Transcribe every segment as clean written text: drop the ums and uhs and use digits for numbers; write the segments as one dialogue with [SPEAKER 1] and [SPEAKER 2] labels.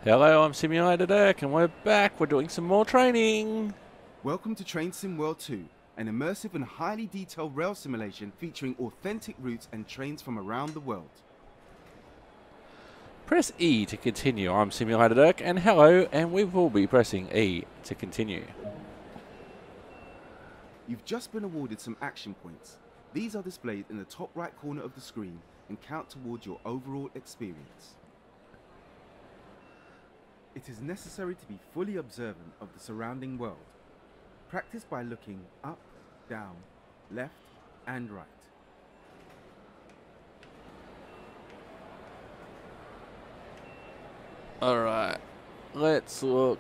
[SPEAKER 1] Hello, I'm Simulator Dirk, and we're back. We're doing some more training.
[SPEAKER 2] Welcome to Train Sim World 2, an immersive and highly detailed rail simulation featuring authentic routes and trains from around the world.
[SPEAKER 1] Press E to continue. I'm Simulator Dirk, and hello, and we will be pressing E to continue.
[SPEAKER 2] You've just been awarded some action points. These are displayed in the top right corner of the screen and count towards your overall experience. It is necessary to be fully observant of the surrounding world. Practice by looking up, down, left, and right.
[SPEAKER 1] Alright, let's look.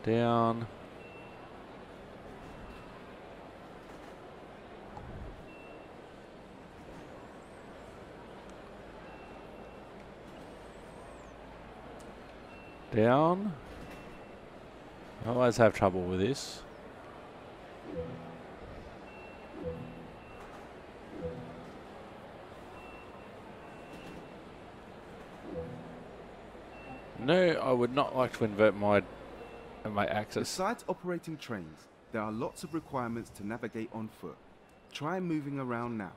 [SPEAKER 1] Down. Down. I always have trouble with this. No, I would not like to invert my axis.
[SPEAKER 2] Besides operating trains, there are lots of requirements to navigate on foot. Try moving around now.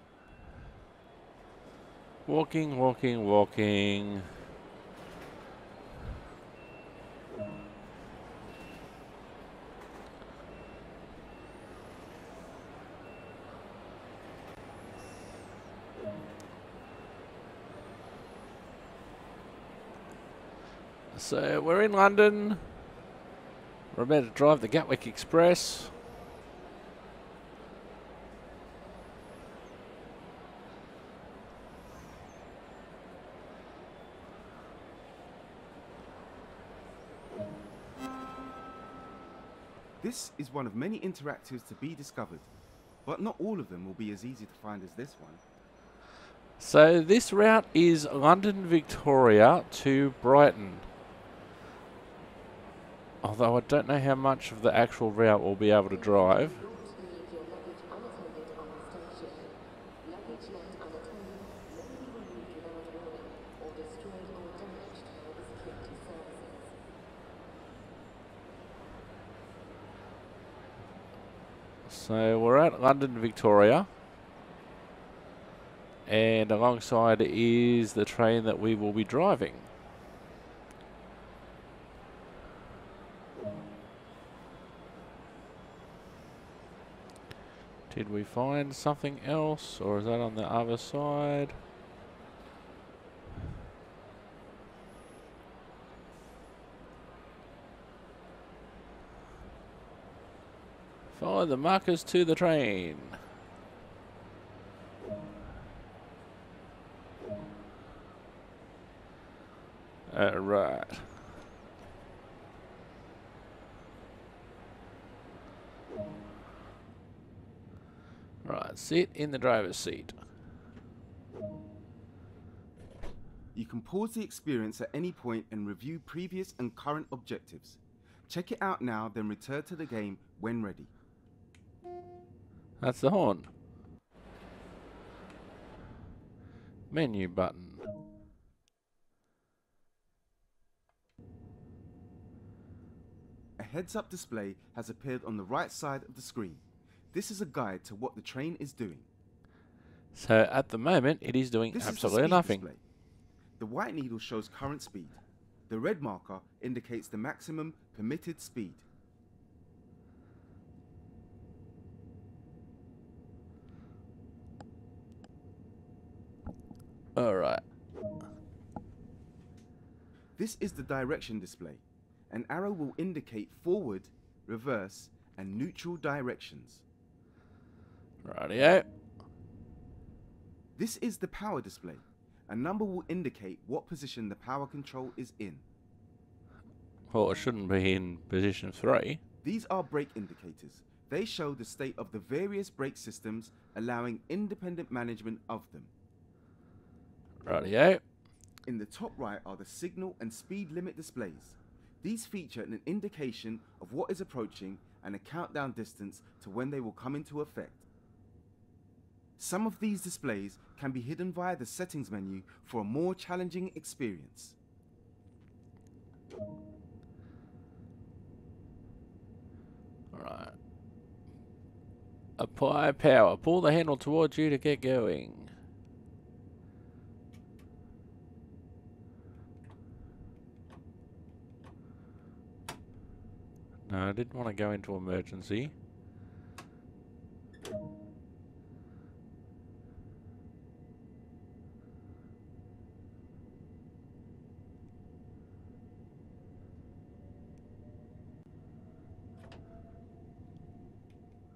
[SPEAKER 1] Walking, walking, walking. So we're in London. We're about to drive the Gatwick Express.
[SPEAKER 2] This is one of many interactives to be discovered, but not all of them will be as easy to find as this one.
[SPEAKER 1] So this route is London Victoria to Brighton. Although I don't know how much of the actual route we'll be able to drive. So we're at London Victoria, and alongside is the train that we will be driving. Did we find something else, or is that on the other side? Follow the markers to the train. Right. Right, sit in the driver's seat.
[SPEAKER 2] You can pause the experience at any point and review previous and current objectives. Check it out now, then return to the game when ready.
[SPEAKER 1] That's the horn. Menu button.
[SPEAKER 2] A heads-up display has appeared on the right side of the screen. This is a guide to what the train is doing.
[SPEAKER 1] So at the moment, it is doing absolutely nothing.
[SPEAKER 2] Display. The white needle shows current speed. The red marker indicates the maximum permitted speed.
[SPEAKER 1] Alright.
[SPEAKER 2] This is the direction display. An arrow will indicate forward, reverse, and neutral directions.
[SPEAKER 1] Rightio.
[SPEAKER 2] This is the power display. A number will indicate what position the power control is in.
[SPEAKER 1] Well, it shouldn't be in position 3.
[SPEAKER 2] These are brake indicators. They show the state of the various brake systems, allowing independent management of them.
[SPEAKER 1] Rightio.
[SPEAKER 2] In the top right are the signal and speed limit displays. These feature an indication of what is approaching and a countdown distance to when they will come into effect. Some of these displays can be hidden via the settings menu for a more challenging experience.
[SPEAKER 1] Alright. Apply power. Pull the handle towards you to get going. No, I didn't want to go into emergency.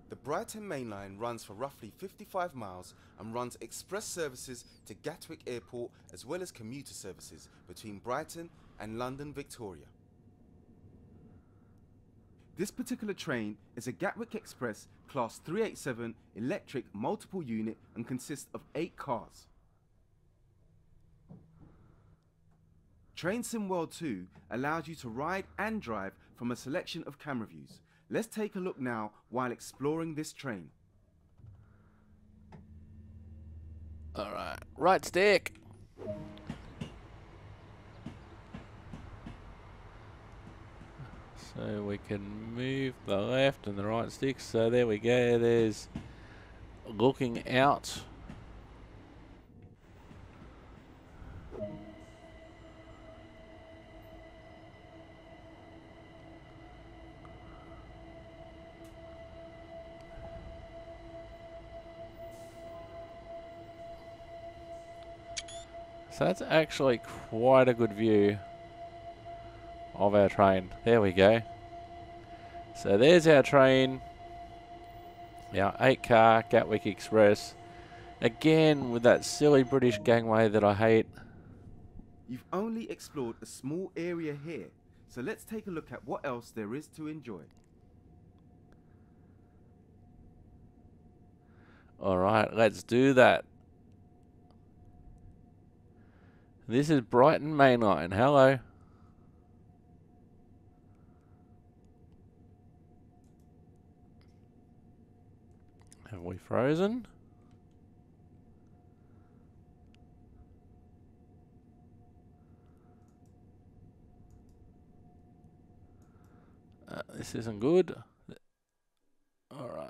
[SPEAKER 2] The Brighton Main Line runs for roughly 55 miles and runs express services to Gatwick Airport as well as commuter services between Brighton and London Victoria. This particular train is a Gatwick Express Class 387 electric multiple unit and consists of 8 cars. Train Sim World 2 allows you to ride and drive from a selection of camera views. Let's take a look now while exploring this train.
[SPEAKER 1] Alright, right stick. So we can move the left and the right stick. So there we go. There's looking out. So that's actually quite a good view of our train. There we go. So there's our train. Our 8-car Gatwick Express. Again, with that silly British gangway that I hate.
[SPEAKER 2] You've only explored a small area here, so let's take a look at what else there is to enjoy.
[SPEAKER 1] Alright, let's do that. This is Brighton Main Line. Hello. Have we frozen? This isn't good. Alright.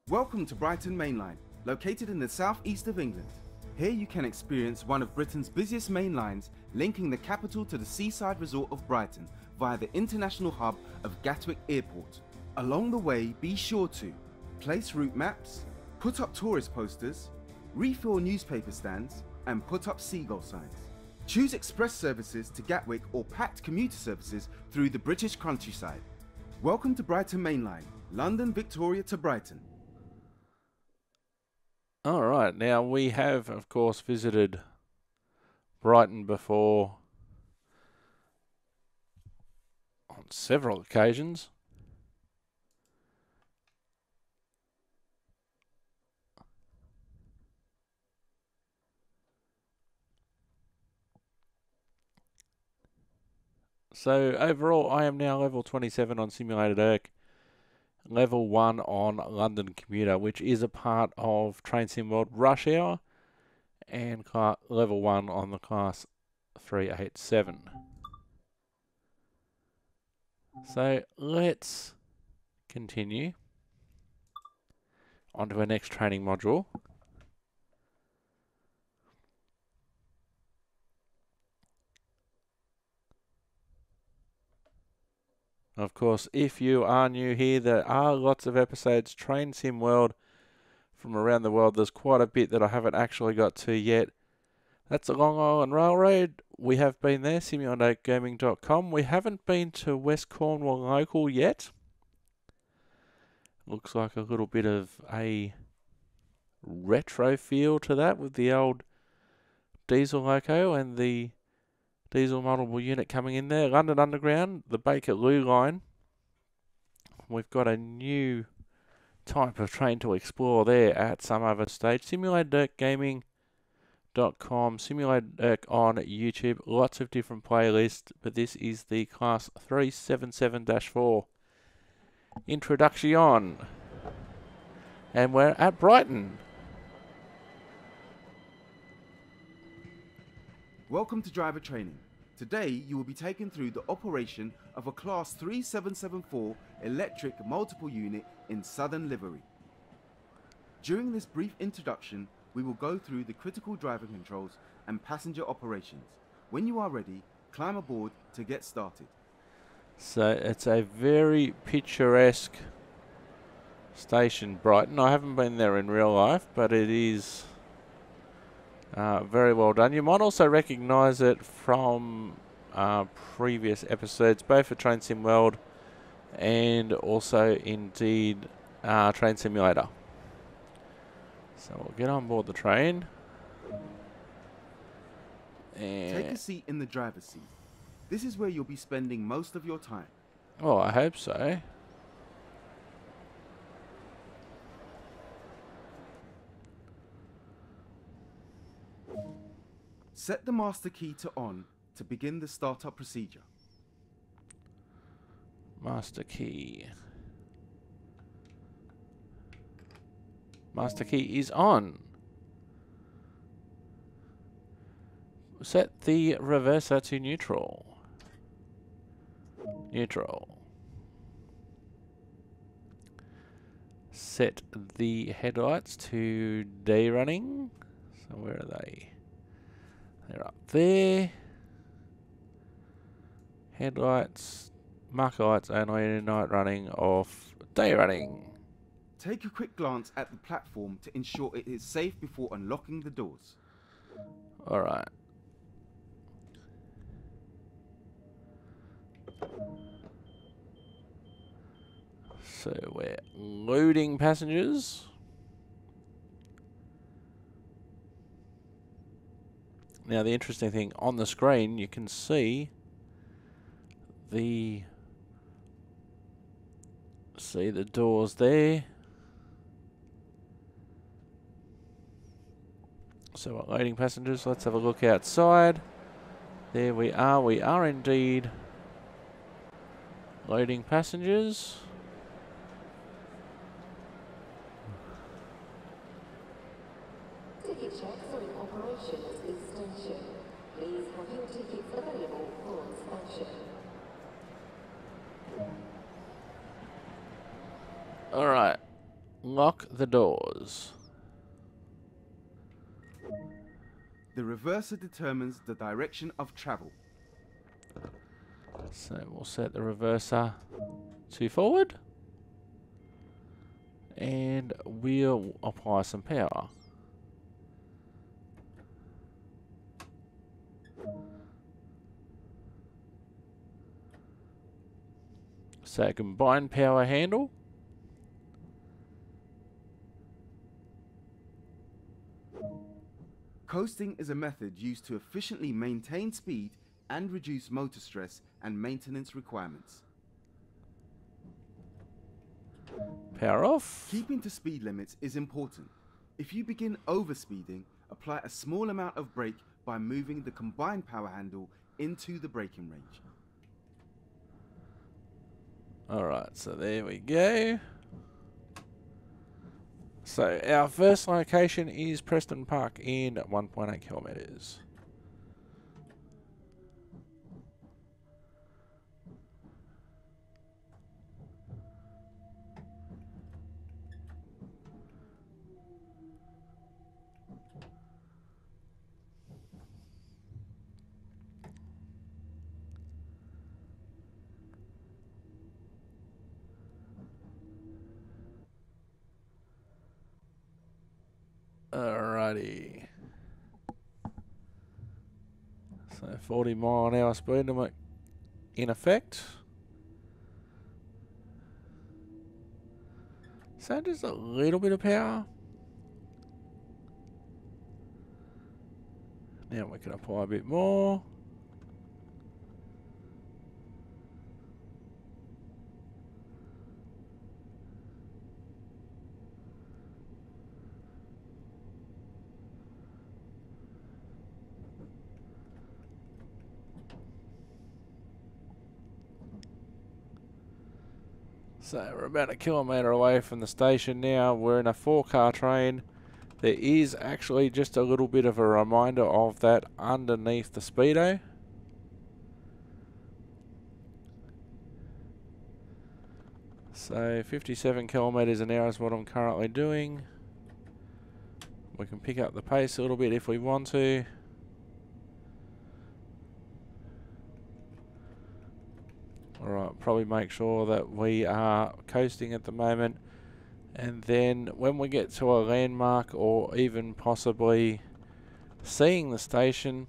[SPEAKER 2] Welcome to Brighton Main Line, located in the southeast of England. Here you can experience one of Britain's busiest main lines, linking the capital to the seaside resort of Brighton via the international hub of Gatwick Airport. Along the way, be sure to place route maps, put up tourist posters, refill newspaper stands, and put up seagull signs. Choose express services to Gatwick or packed commuter services through the British countryside. Welcome to Brighton Main Line, London Victoria to Brighton.
[SPEAKER 1] Alright, now we have, of course, visited Brighton before on several occasions. So overall, I am now level 27 on Simulated Irk, level 1 on London Commuter, which is a part of Train Sim World Rush Hour, and level 1 on the Class 387. So let's continue on to our next training module. Of course, if you are new here, there are lots of episodes, Train Sim World, from around the world. There's quite a bit that I haven't actually got to yet. That's the Long Island Railroad. We have been there, simulatorgaming.com. We haven't been to West Cornwall Local yet. Looks like a little bit of a retro feel to that with the old diesel loco and the diesel multiple unit coming in there. London Underground, the Bakerloo line. We've got a new type of train to explore there at some other stage. SimulatorDirtGaming.com, Simulator Dirt on YouTube, lots of different playlists, but this is the Class 377-4 introduction. And we're at Brighton.
[SPEAKER 2] Welcome to driver training. Today you will be taken through the operation of a Class 3774 electric multiple unit in Southern livery. During this brief introduction, we will go through the critical driver controls and passenger operations. When you are ready, climb aboard to get started.
[SPEAKER 1] So it's a very picturesque station, Brighton. I haven't been there in real life, but it is very well done. You might also recognise it from previous episodes, both for Train Sim World and also indeed Train Simulator. So we'll get on board the train. And
[SPEAKER 2] Take a seat in the driver's seat. This is where you'll be spending most of your time.
[SPEAKER 1] oh, I hope so.
[SPEAKER 2] Set the master key to on to begin the startup procedure.
[SPEAKER 1] Master key. Master key is on. Set the reverser to neutral. Neutral. Set the headlights to day running. So where are they? They're up there. Headlights, marker lights only, night running, off, day running.
[SPEAKER 2] Take a quick glance at the platform to ensure it is safe before unlocking the doors.
[SPEAKER 1] Alright. So we're loading passengers. Now the interesting thing, on the screen you can see the doors there. So we're loading passengers. Let's have a look outside. There we are. We are indeed loading passengers.
[SPEAKER 3] Ticket checks are in operation at this station. Please have your tickets available for inspection.
[SPEAKER 1] Alright. Lock the doors.
[SPEAKER 2] The reverser determines the direction of travel.
[SPEAKER 1] So we'll set the reverser to forward. And we'll apply some power. So combined power handle.
[SPEAKER 2] Coasting is a method used to efficiently maintain speed and reduce motor stress and maintenance requirements.
[SPEAKER 1] Power off.
[SPEAKER 2] Keeping to speed limits is important. If you begin overspeeding, apply a small amount of brake by moving the combined power handle into the braking range.
[SPEAKER 1] Alright, so there we go. So our first location is Preston Park in 1.8 kilometres. Alrighty. So 40 mile an hour speed limit in effect. So just a little bit of power. Now we can apply a bit more. So we're about a kilometre away from the station now. We're in a 4-car train. There is actually just a little bit of a reminder of that underneath the speedo. So 57 kilometres an hour is what I'm currently doing. We can pick up the pace a little bit if we want to. Alright, probably make sure that we are coasting at the moment. And then when we get to a landmark or even possibly seeing the station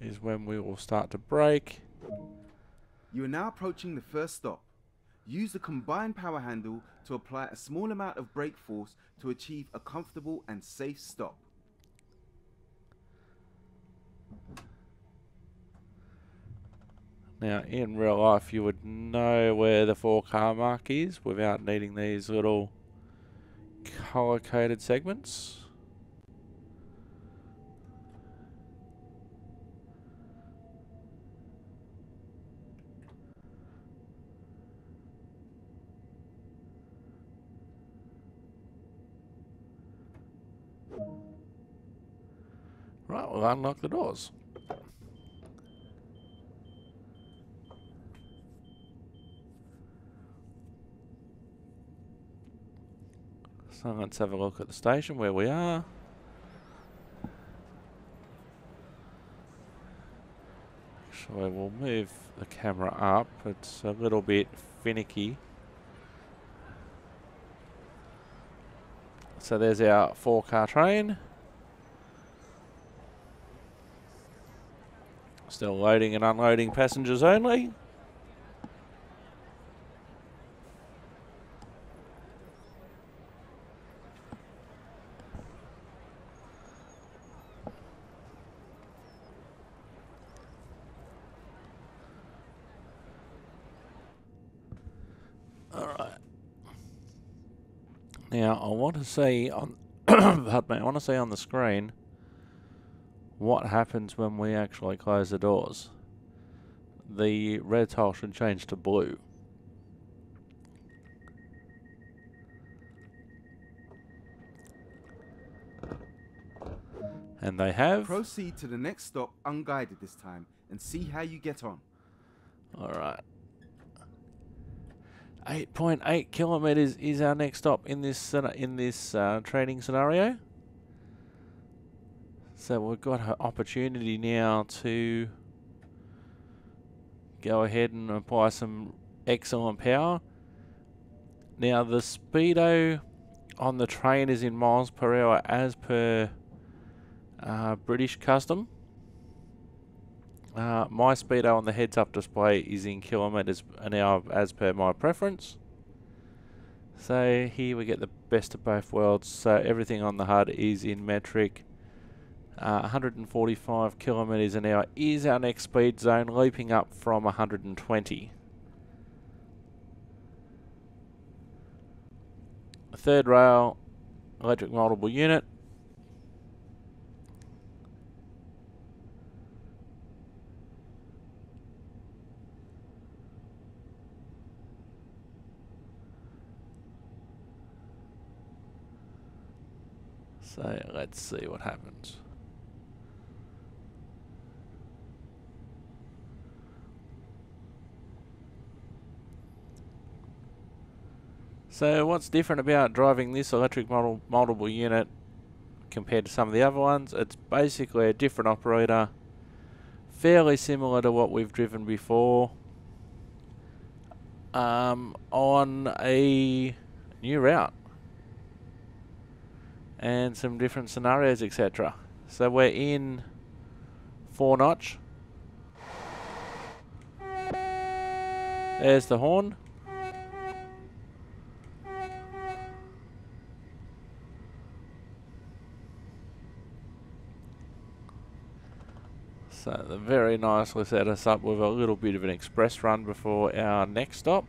[SPEAKER 1] is when we will start to brake.
[SPEAKER 2] You are now approaching the first stop. Use the combined power handle to apply a small amount of brake force to achieve a comfortable and safe stop.
[SPEAKER 1] Now, in real life, you would know where the 4-car mark is without needing these little color-coded segments. Right, we'll unlock the doors. So let's have a look at the station where we are. Actually, we'll move the camera up. It's a little bit finicky. So there's our 4-car train. Still loading and unloading passengers only. Alright. Now I want to see on pardon me, I want to see on the screen what happens when we actually close the doors. The red tile should change to blue. And they have.
[SPEAKER 2] Proceed to the next stop unguided this time and see how you get on.
[SPEAKER 1] Alright. 8.8 kilometres is our next stop in this training scenario. So we've got an opportunity now to go ahead and apply some excellent power. Now the speedo on the train is in miles per hour as per British custom. My speedo on the heads-up display is in kilometres an hour as per my preference. So here we get the best of both worlds. So everything on the HUD is in metric. 145 kilometres an hour is our next speed zone, leaping up from 120. Third rail, electric multiple unit. So let's see what happens. So what's different about driving this electric multiple unit compared to some of the other ones? It's basically a different operator, fairly similar to what we've driven before, on a new route and some different scenarios, etc. So we're in 4-notch. There's the horn. So they very nicely set us up with a little bit of an express run before our next stop.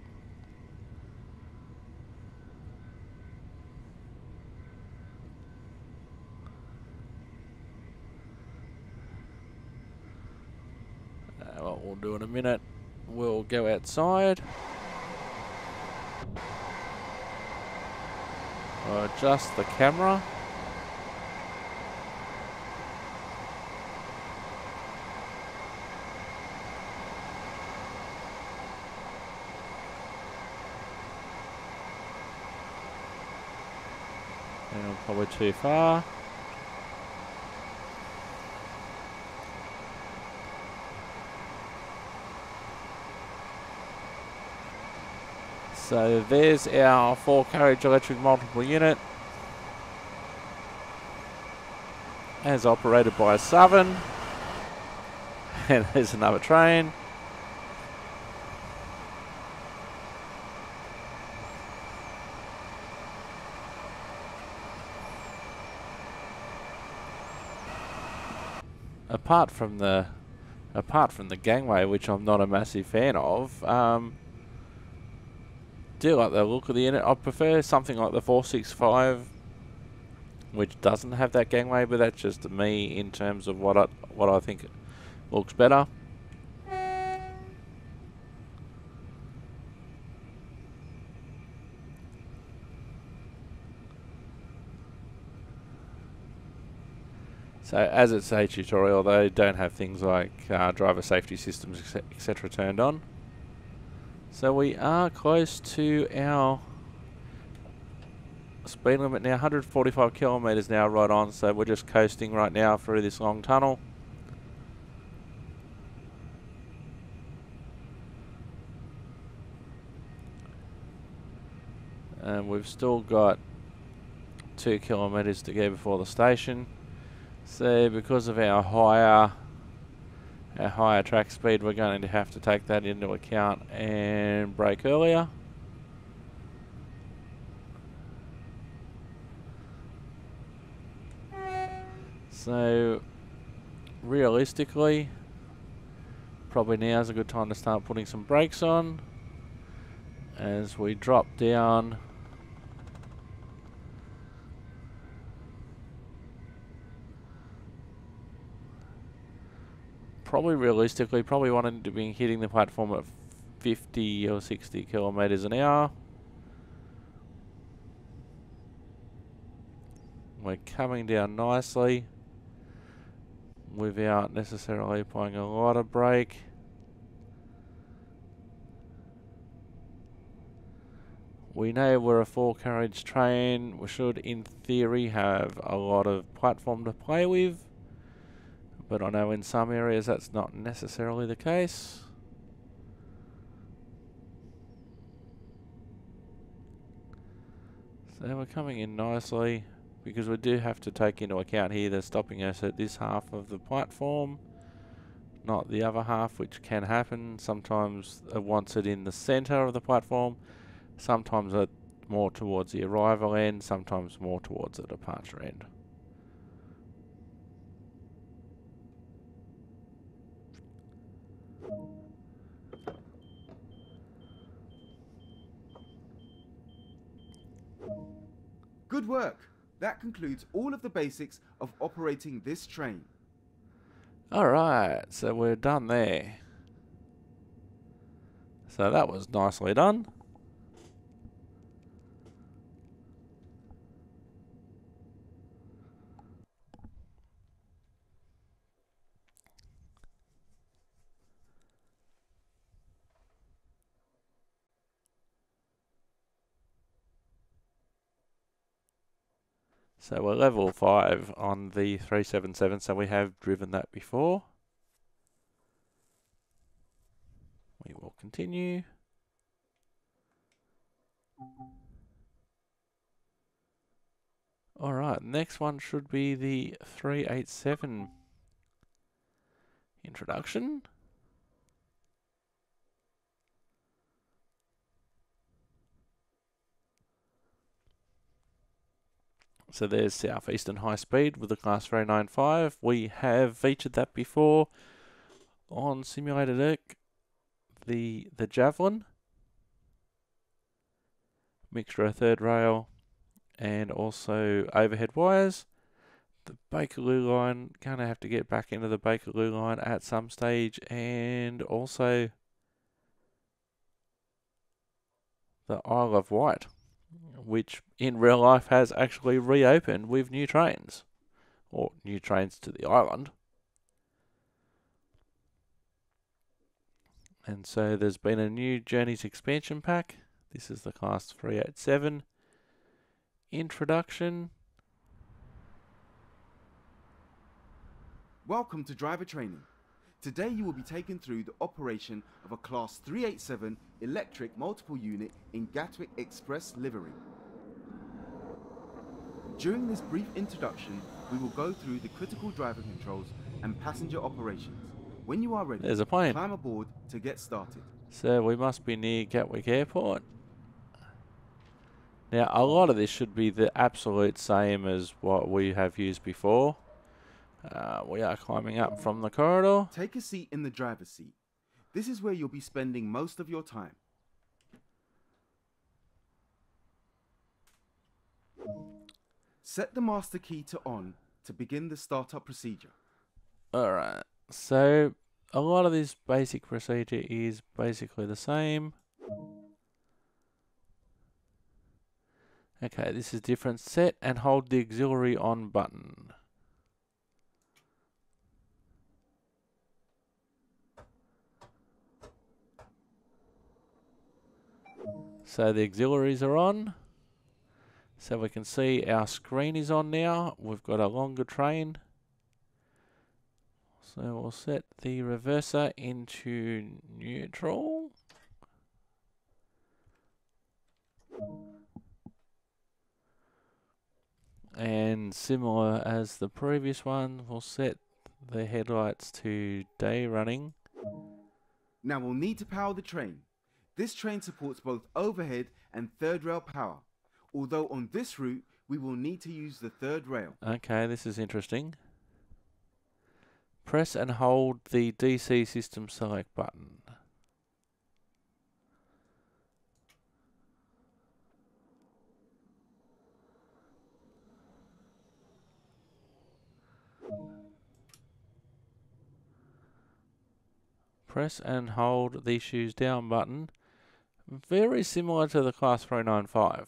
[SPEAKER 1] What we'll do in a minute, we'll go outside. We'll adjust the camera. And probably too far. So there's our 4-carriage electric multiple unit, as operated by Southern. And there's another train. Apart from the gangway, which I'm not a massive fan of, do like the look of the unit. I prefer something like the 465, which doesn't have that gangway, but that's just me in terms of what I think looks better. So as it's a tutorial, they don't have things like driver safety systems, etc. turned on. So we are close to our speed limit now, 145 kilometres now right on, so we're just coasting right now through this long tunnel. And we've still got 2 kilometres to go before the station. So because of our higher track speed, we're going to have to take that into account and brake earlier. So realistically, probably now is a good time to start putting some brakes on as we drop down. Probably realistically, probably wanting to be hitting the platform at 50 or 60 kilometres an hour. We're coming down nicely without necessarily applying a lot of brake. We know we're a 4-carriage train. We should, in theory, have a lot of platform to play with. But I know in some areas that's not necessarily the case. So we're coming in nicely, because we do have to take into account here they're stopping us at this half of the platform, not the other half, which can happen. Sometimes it wants it in the centre of the platform, sometimes it more towards the arrival end, sometimes more towards the departure end.
[SPEAKER 2] Good work! That concludes all of the basics of operating this train.
[SPEAKER 1] Alright, so we're done there. So that was nicely done. So we're level 5 on the 377, so we have driven that before. We will continue. Alright, next one should be the 387 introduction. So there's Southeastern High Speed with the Class 395. We have featured that before on Simulated Deck. The Javelin, mixture of third rail and also overhead wires. The Bakerloo line, gonna have to get back into the Bakerloo line at some stage, and also the Isle of Wight. which in real life has actually reopened with new trains, or new trains to the island. And so there's been a new Journeys expansion pack. This is the Class 387 introduction.
[SPEAKER 2] Welcome to driver training. Today you will be taken through the operation of a Class 387 electric multiple unit in Gatwick Express livery. During this brief introduction, we will go through the critical driver controls and passenger operations. When you are ready,
[SPEAKER 1] There's a plane.
[SPEAKER 2] climb aboard to get started.
[SPEAKER 1] So we must be near Gatwick Airport. Now a lot of this should be the absolute same as what we have used before. We are climbing up from the corridor.
[SPEAKER 2] Take a seat in the driver's seat. This is where you'll be spending most of your time. Set the master key to on to begin the startup procedure.
[SPEAKER 1] Alright, so a lot of this basic procedure is basically the same. Okay, this is different. Set and hold the auxiliary on button. So the auxiliaries are on. So we can see our screen is on now. We've got a longer train. So we'll set the reverser into neutral. And similar as the previous one, we'll set the headlights to day running.
[SPEAKER 2] Now we'll need to power the train. This train supports both overhead and third rail power, although on this route we will need to use the third rail.
[SPEAKER 1] Okay, this is interesting. Press and hold the DC system select button. Press and hold the shoes down button. Very similar to the Class 395.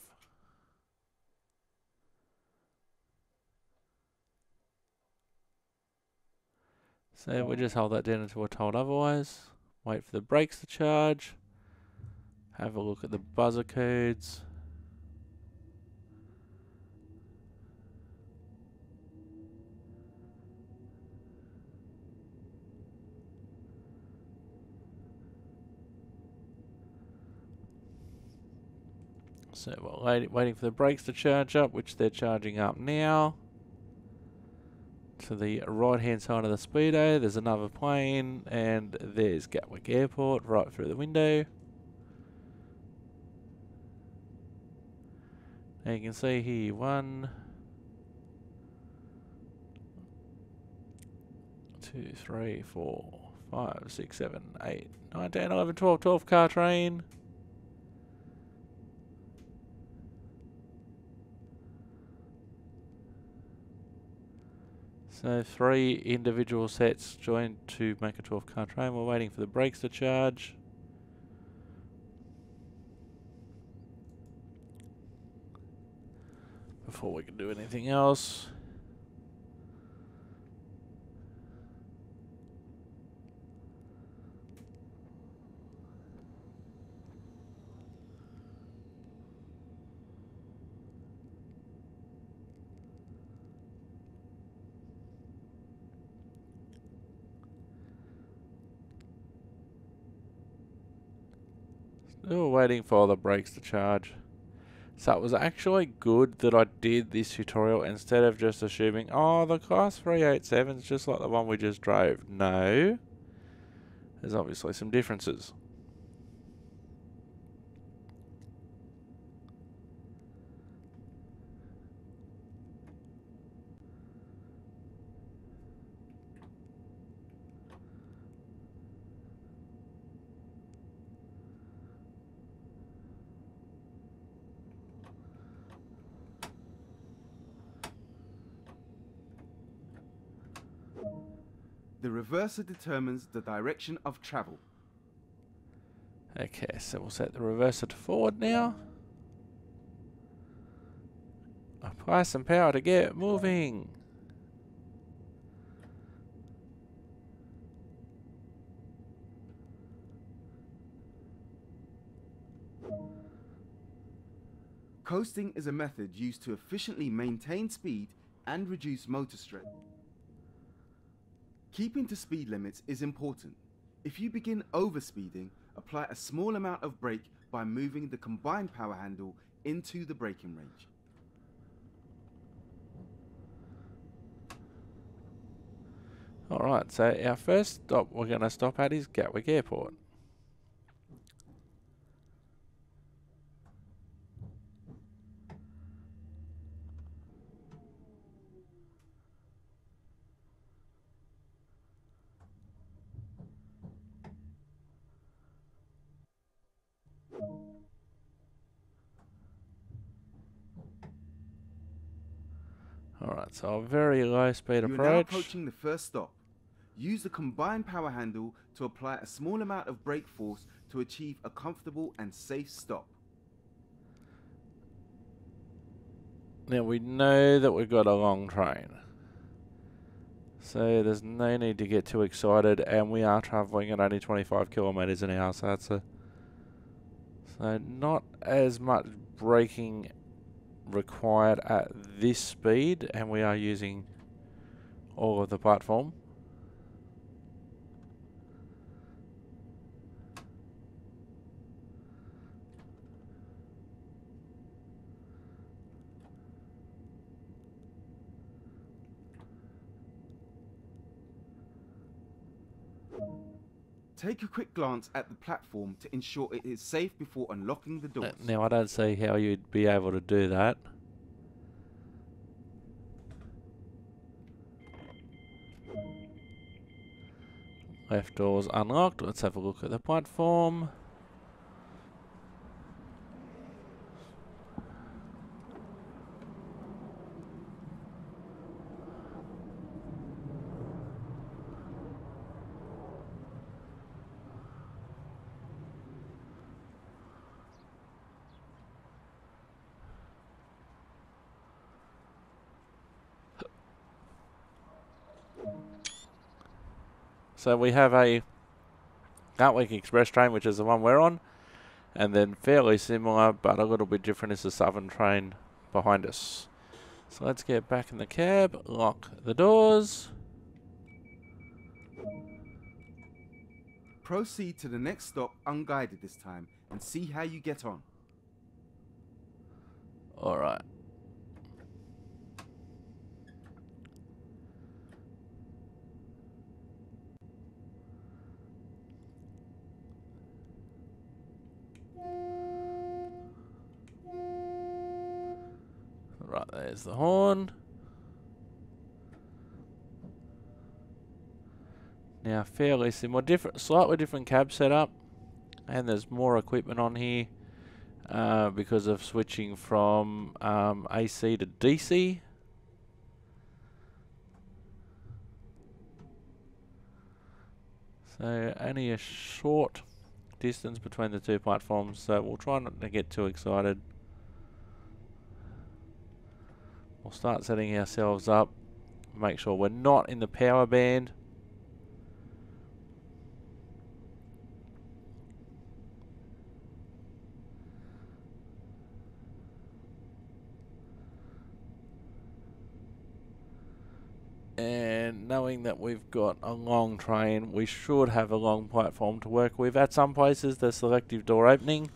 [SPEAKER 1] So we just hold that down until we're told otherwise. Wait for the brakes to charge. Have a look at the buzzer codes. So we're waiting for the brakes to charge up, which they're charging up now. To the right hand side of the speedo, there's another plane, and there's Gatwick Airport right through the window. Now you can see here 1, 2, 3, 4, 5, 6, 7, 8, 9, 10, 11, 12 car train. So 3 individual sets joined to make a 12 car train. We're waiting for the brakes to charge. Before we can do anything else. Still waiting for the brakes to charge. So it was actually good that I did this tutorial instead of just assuming, oh, the Class 387 is just like the one we just drove. No. There's obviously some differences.
[SPEAKER 2] The reverser determines the direction of travel.
[SPEAKER 1] Okay, so we'll set the reverser to forward now. Apply some power to get moving.
[SPEAKER 2] Coasting is a method used to efficiently maintain speed and reduce motor stress. Keeping to speed limits is important. If you begin overspeeding, apply a small amount of brake by moving the combined power handle into the braking range.
[SPEAKER 1] Alright, so our first stop we're going to stop at is Gatwick Airport. Alright, so a very low speed
[SPEAKER 2] You are now
[SPEAKER 1] approach.
[SPEAKER 2] approaching the first stop. Use the combined power handle to apply a small amount of brake force to achieve a comfortable and safe stop.
[SPEAKER 1] Now we know that we've got a long train, so there's no need to get too excited, and we are travelling at only 25 kilometres an hour, so that's so not as much braking required at this speed, and we are using all of the platform.
[SPEAKER 2] Take a quick glance at the platform to ensure it is safe before unlocking the doors.
[SPEAKER 1] Now I don't see how you'd be able to do that. Left doors unlocked. Let's have a look at the platform. So we have a Gatwick Express train, which is the one we're on, and then fairly similar but a little bit different is the Southern train behind us. So let's get back in the cab, lock the doors.
[SPEAKER 2] Proceed to the next stop unguided this time and see how you get on.
[SPEAKER 1] Alright. Right, there's the horn. Now fairly similar, slightly different cab setup, and there's more equipment on here because of switching from AC to DC. So only a short distance between the two platforms, so we'll try not to get too excited. We'll start setting ourselves up, make sure we're not in the power band. And knowing that we've got a long train, we should have a long platform to work with. At some places there's selective door opening,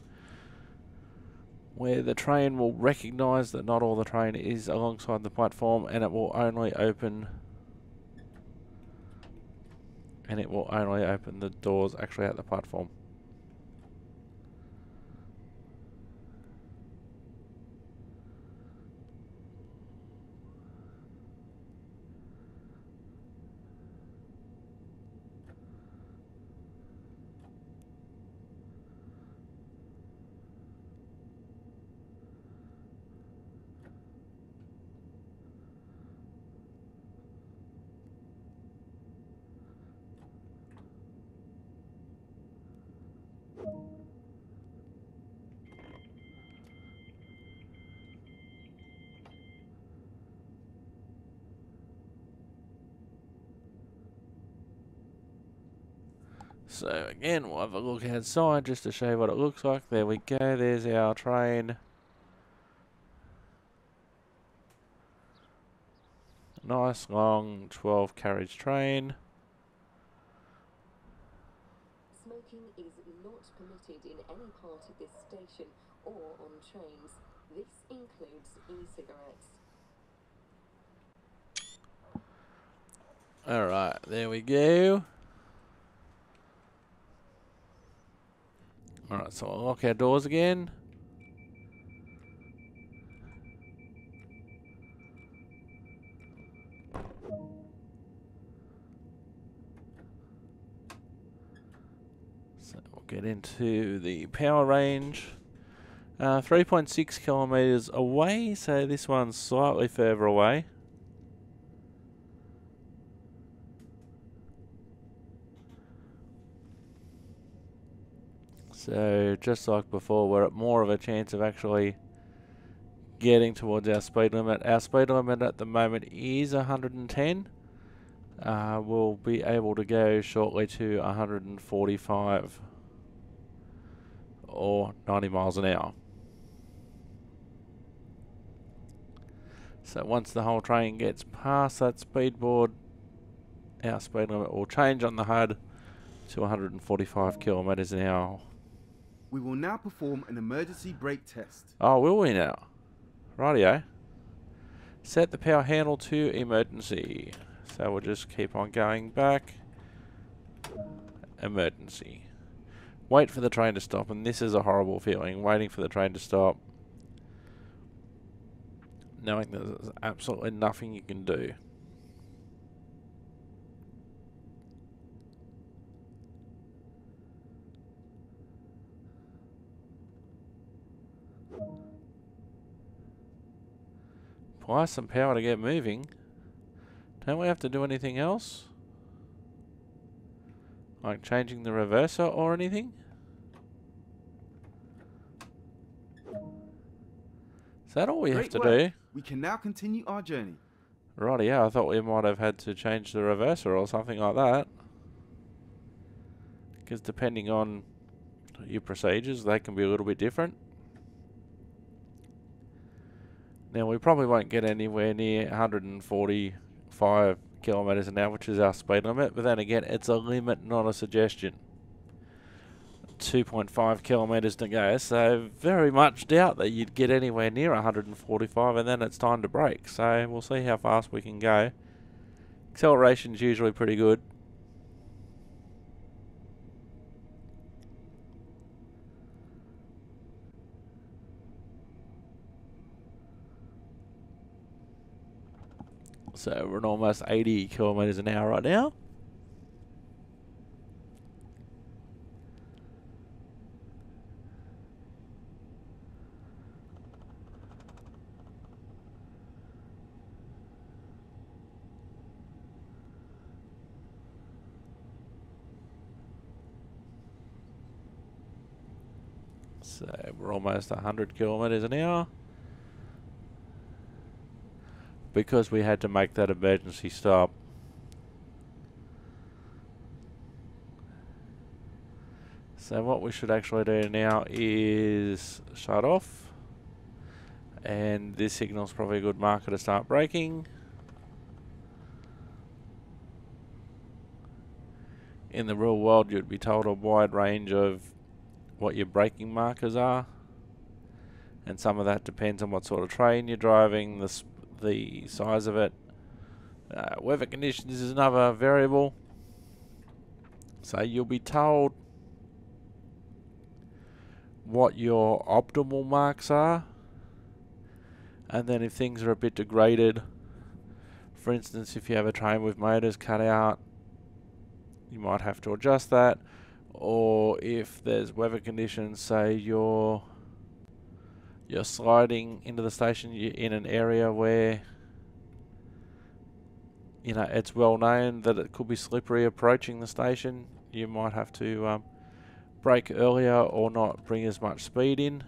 [SPEAKER 1] where the train will recognise that not all the train is alongside the platform, and it will only open the doors actually at the platform. So again, we'll have a look outside just to show you what it looks like. There we go, there's our train. Nice long 12 carriage train.
[SPEAKER 3] Smoking is not permitted in any part of this station or on trains. This includes e-cigarettes.
[SPEAKER 1] Alright, there we go. Alright, so I'll lock our doors again. So we'll get into the power range. 3.6 kilometres away, so this one's slightly further away. So just like before, we're at more of a chance of actually getting towards our speed limit. Our speed limit at the moment is 110. We'll be able to go shortly to 145 or 90 miles an hour. So once the whole train gets past that speed board, our speed limit will change on the HUD to 145 kilometres an hour.
[SPEAKER 2] We will now perform an emergency brake test.
[SPEAKER 1] Oh, will we now? Rightio. Set the power handle to emergency. So we'll just keep on going back. Emergency. Wait for the train to stop, and this is a horrible feeling, waiting for the train to stop, knowing that there's absolutely nothing you can do. Apply some power to get moving. Don't we have to do anything else? Like changing the reverser or anything? Is that all we have to do?
[SPEAKER 2] We can now continue our journey.
[SPEAKER 1] Righty, yeah, I thought we might have had to change the reverser or something like that. Because depending on your procedures, they can be a little bit different. Now, we probably won't get anywhere near 145 kilometres an hour, which is our speed limit. But then again, it's a limit, not a suggestion. 2.5 kilometres to go, so very much doubt that you'd get anywhere near 145, and then it's time to brake. So we'll see how fast we can go. Acceleration's usually pretty good. So we're at almost 80 kilometres an hour right now. So we're almost 100 kilometres an hour. Because we had to make that emergency stop. So what we should actually do now is shut off. And this signal's probably a good marker to start braking. In the real world, you'd be told a wide range of what your braking markers are. And some of that depends on what sort of train you're driving, the size of it. Weather conditions is another variable. So you'll be told what your optimal marks are. And then if things are a bit degraded, for instance, if you have a train with motors cut out, you might have to adjust that. Or if there's weather conditions, say you're sliding into the station, you're in an area where, you know, it's well known that it could be slippery approaching the station, you might have to brake earlier or not bring as much speed in.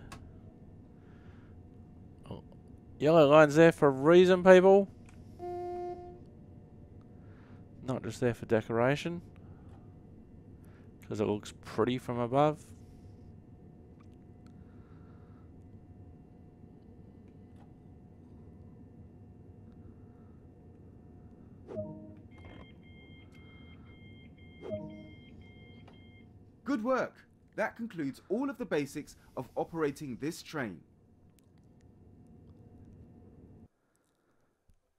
[SPEAKER 1] Yellow line's there for a reason, people. Not just there for decoration. because it looks pretty from above.
[SPEAKER 2] Good work! That concludes all of the basics of operating this train.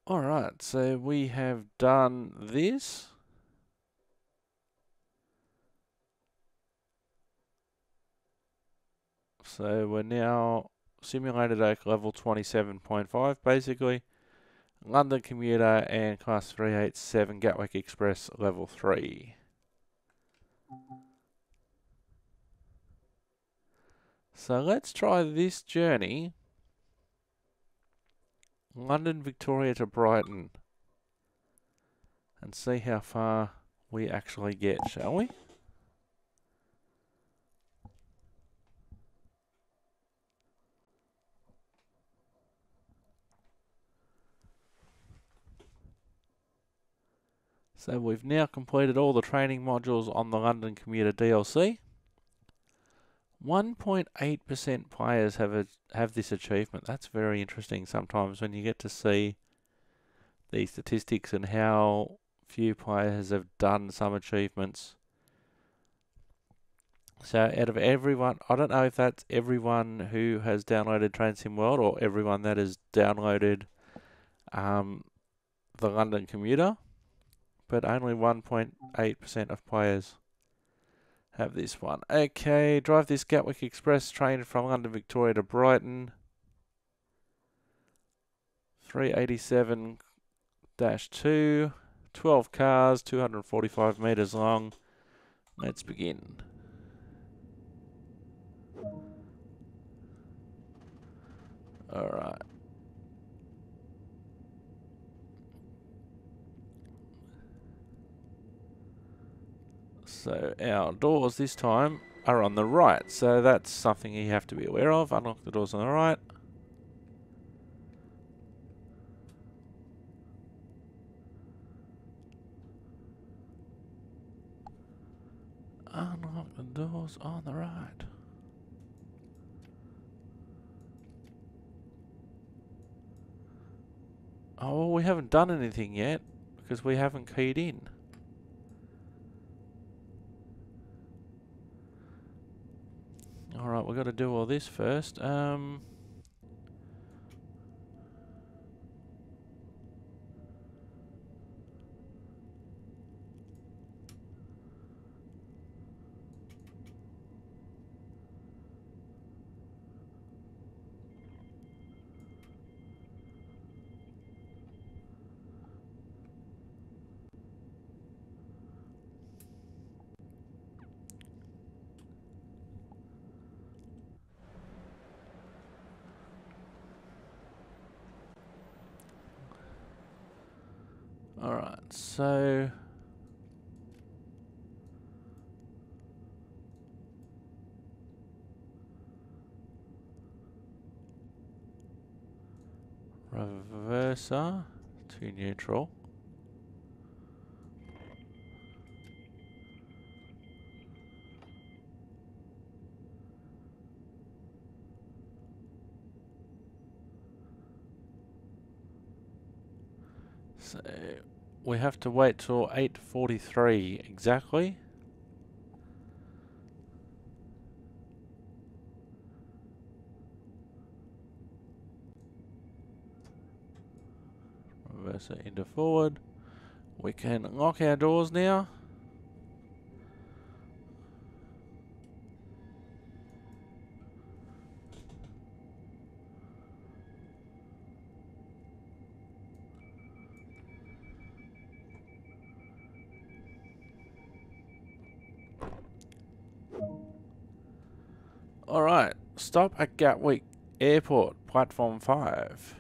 [SPEAKER 1] Alright, so we have done this. So we're now simulated at level 27.5 basically. London Commuter and Class 387 Gatwick Express level 3. So let's try this journey. London Victoria to Brighton. And see how far we actually get, shall we? So we've now completed all the training modules on the London Commuter DLC. 1.8% players have this achievement. That's very interesting sometimes when you get to see the statistics and how few players have done some achievements. So out of everyone, I don't know if that's everyone who has downloaded Train Sim World or everyone that has downloaded the London Commuter, but only 1.8% of players have this one. Okay, drive this Gatwick Express train from London Victoria to Brighton. 387-2, 12 cars, 245 metres long. Let's begin. Alright. So our doors this time are on the right, so that's something you have to be aware of. Unlock the doors on the right. Unlock the doors on the right. Oh, well, we haven't done anything yet because we haven't keyed in. Alright, we've got to do all this first. Alright, so reverser to neutral. So we have to wait till 8:43 exactly. Reverser into forward. We can lock our doors now. Alright, stop at Gatwick Airport, platform 5.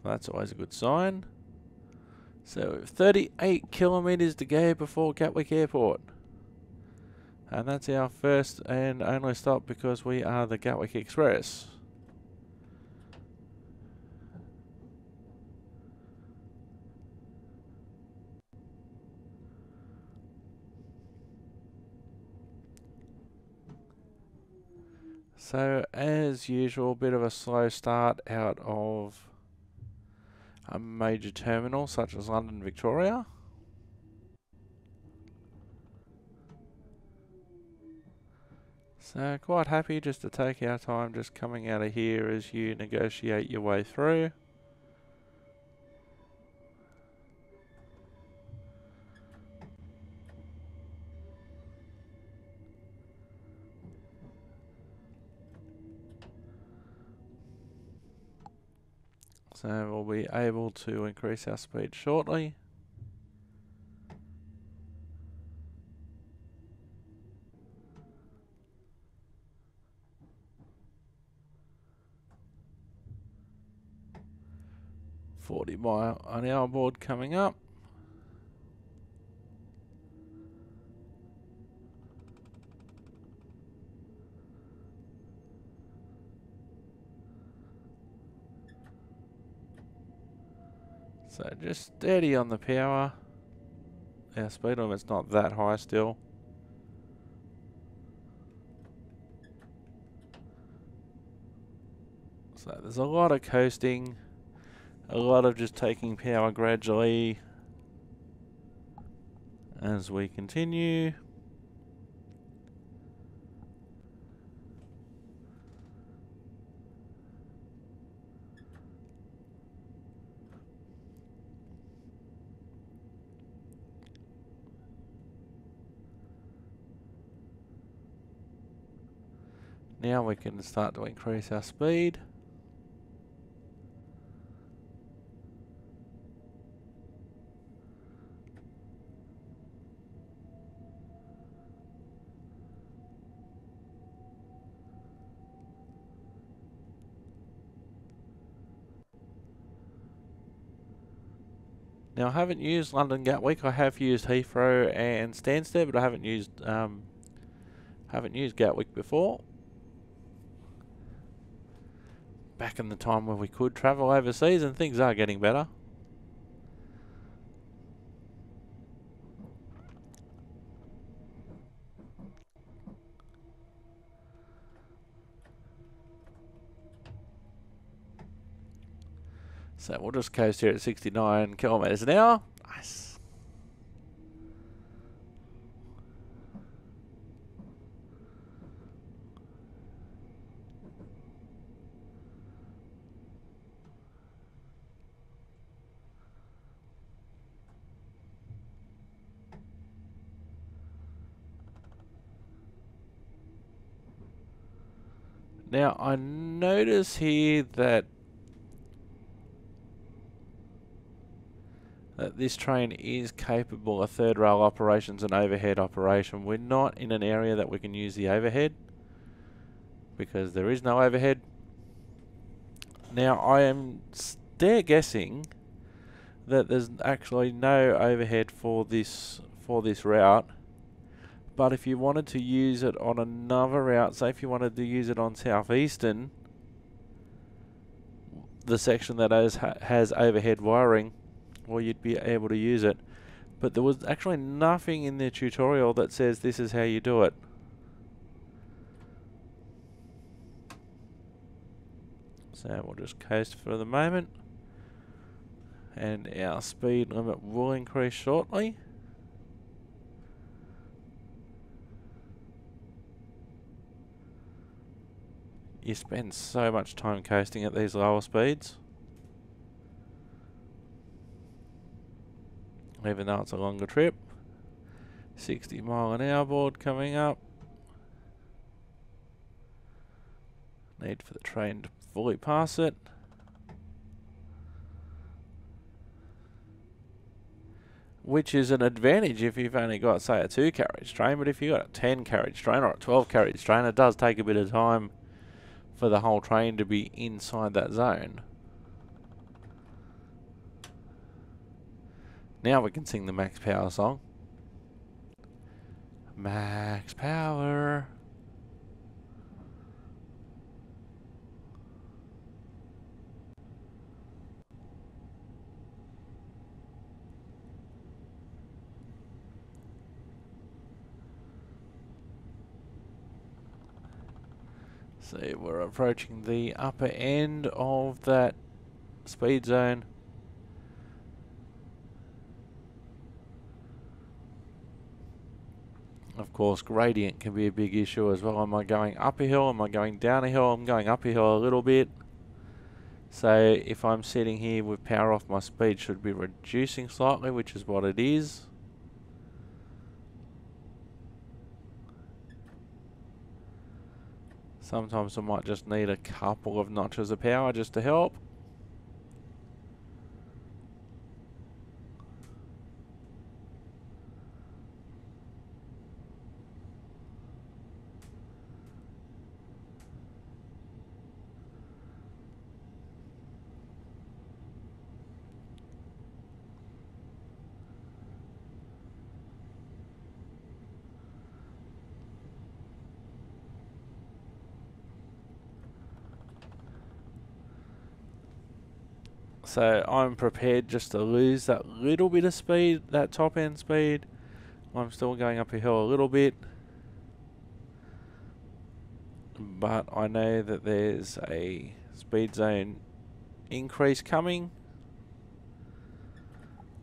[SPEAKER 1] That's always a good sign. So 38 kilometres to go before Gatwick Airport. And that's our first and only stop because we are the Gatwick Express. So, as usual, bit of a slow start out of a major terminal such as London, Victoria. So, quite happy just to take our time just coming out of here as you negotiate your way through. So we'll be able to increase our speed shortly. .40 mph board coming up. So just steady on the power. Our speed limit's not that high still. So there's a lot of coasting, a lot of just taking power gradually as we continue. Now we can start to increase our speed. Now I haven't used London Gatwick. I have used Heathrow and Stansted, but I haven't used Gatwick before. Back in the time where we could travel overseas, and things are getting better. So we'll just coast here at 69 kilometres an hour. Nice. Now I notice here that this train is capable of third rail operations and overhead operation. We're not in an area that we can use the overhead because there is no overhead. Now I am dare guessing that there's actually no overhead for this route. But if you wanted to use it on another route, say if you wanted to use it on Southeastern, the section that has overhead wiring, well, you'd be able to use it. But there was actually nothing in the tutorial that says this is how you do it. So we'll just coast for the moment. And our speed limit will increase shortly. You spend so much time coasting at these lower speeds. Even though it's a longer trip. 60 mph board coming up. Need for the train to fully pass it. Which is an advantage if you've only got, say, a 2-carriage train, but if you've got a 10-carriage train or a 12-carriage train, it does take a bit of time for the whole train to be inside that zone. Now we can sing the Max Power song. Max Power. So we're approaching the upper end of that speed zone. Of course, gradient can be a big issue as well. Am I going up a hill? Am I going down a hill? I'm going up a hill a little bit. So if I'm sitting here with power off, my speed should be reducing slightly, which is what it is. Sometimes I might just need a couple of notches of power just to help. So I'm prepared just to lose that little bit of speed, that top end speed. I'm still going up a hill a little bit. But I know that there's a speed zone increase coming.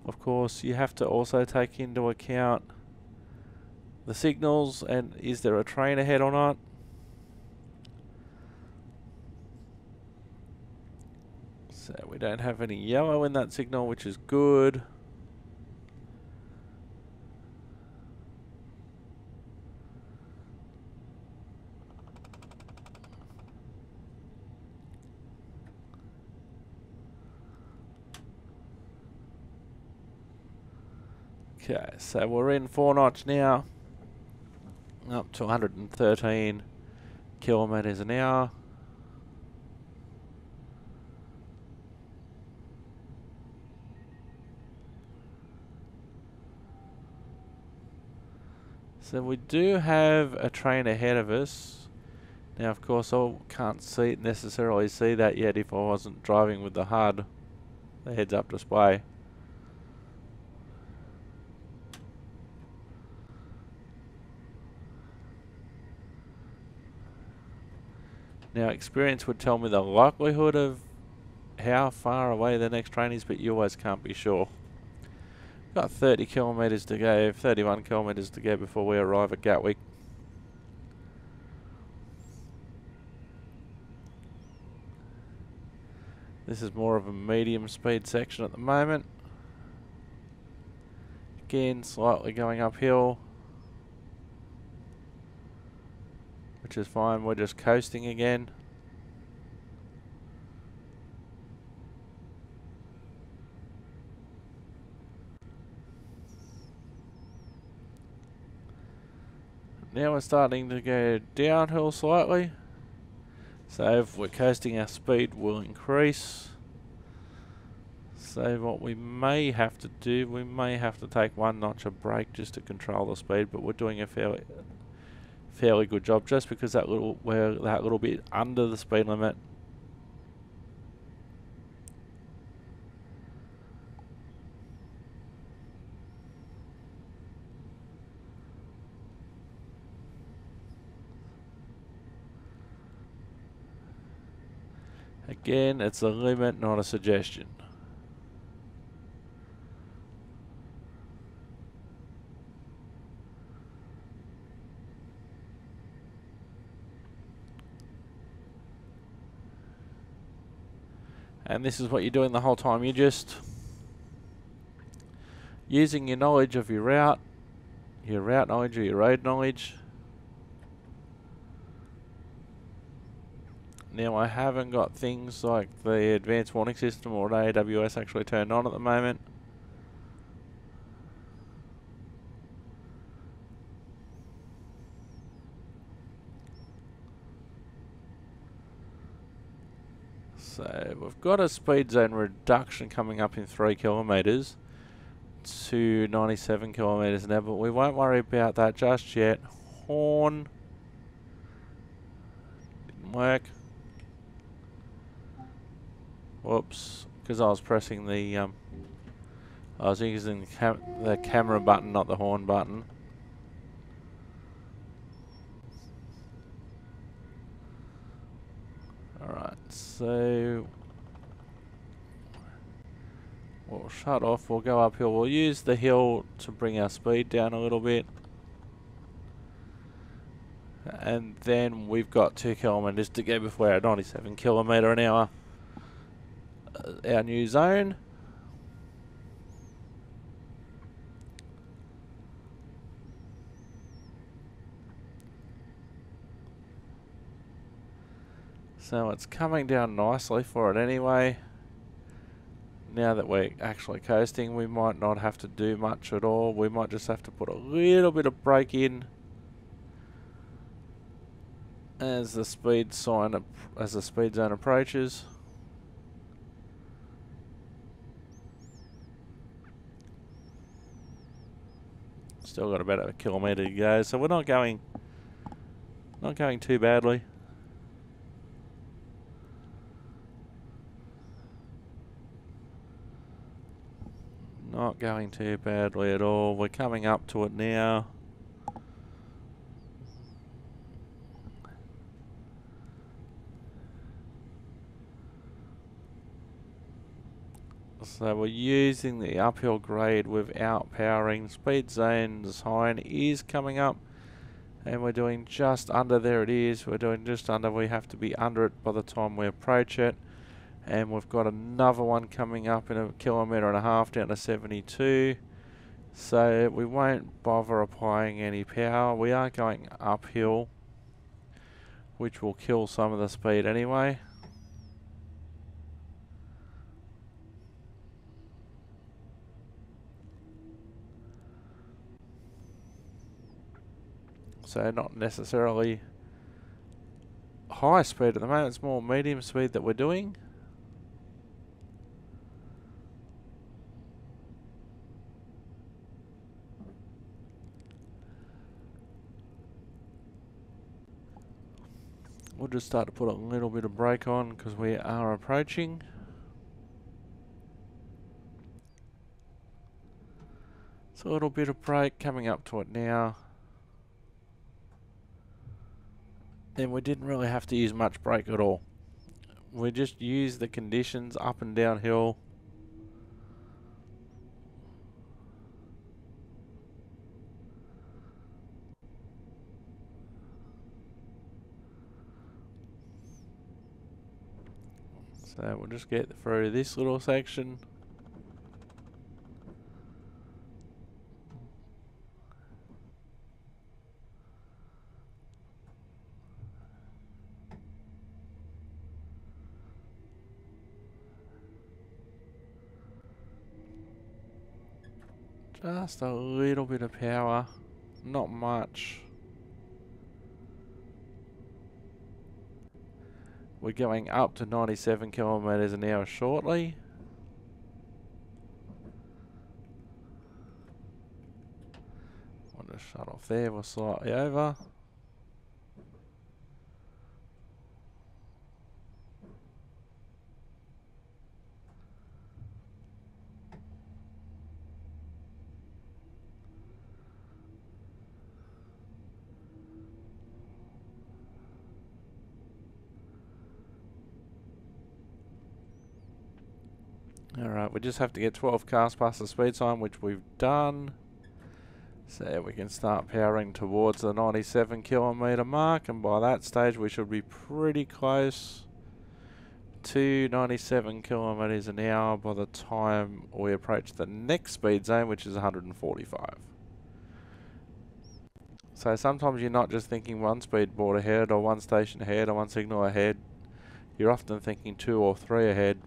[SPEAKER 1] Of course, you have to also take into account the signals and is there a train ahead or not. So we don't have any yellow in that signal, which is good. Okay, so we're in 4 notch now, up to 113 kilometers an hour. So we do have a train ahead of us. Now, of course, I can't necessarily see that yet if I wasn't driving with the HUD, the heads-up display. Now, experience would tell me the likelihood of how far away the next train is, but you always can't be sure. Got 30 kilometres to go, 31 kilometres to go before we arrive at Gatwick. This is more of a medium speed section at the moment. Again, slightly going uphill, which is fine. We're just coasting again. Now we're starting to go downhill slightly. So if we're coasting, our speed will increase. So what we may have to do, we may have to take 1 notch of brake just to control the speed, but we're doing a fairly good job just because we're that little bit under the speed limit. Again, it's a limit, not a suggestion. And this is what you're doing the whole time. You're just using your knowledge of your route knowledge or your road knowledge. Now I haven't got things like the advanced warning system or AWS actually turned on at the moment. So we've got a speed zone reduction coming up in 3 kilometres to 97 kilometres an hour, but we won't worry about that just yet. Horn didn't work. Whoops, because I was pressing the I was using the camera button, not the horn button. So we'll shut off, we'll go uphill, we'll use the hill to bring our speed down a little bit. And then we've got 2 kilometres to go before our 97 kilometre an hour, our new zone. So it's coming down nicely for it anyway. Now that we're actually coasting, we might not have to do much at all. We might just have to put a little bit of brake in as the speed zone approaches. Still got about a kilometre to go, so we're not going too badly. Not going too badly at all. We're coming up to it now. So we're using the uphill grade without powering. Speed zone sign is coming up, and we're doing just under. There it is. We're doing just under. We have to be under it by the time we approach it. And we've got another one coming up in 1.5 kilometres down to 72. So we won't bother applying any power. We are going uphill, which will kill some of the speed anyway. So not necessarily high speed at the moment, it's more medium speed that we're doing. We'll just start to put a little bit of brake on because we are approaching. So a little bit of brake coming up to it now. And we didn't really have to use much brake at all. We just used the conditions up and downhill. So we'll just get through this little section. Just a little bit of power, not much. We're going up to 97 kilometres an hour shortly. I'll just shut off there, we're slightly over. Alright, we just have to get 12 cars past the speed sign, which we've done. So we can start powering towards the 97 kilometre mark, and by that stage we should be pretty close to 97 kilometres an hour by the time we approach the next speed zone, which is 145. So sometimes you're not just thinking one speed board ahead or one station ahead or one signal ahead. You're often thinking 2 or 3 ahead.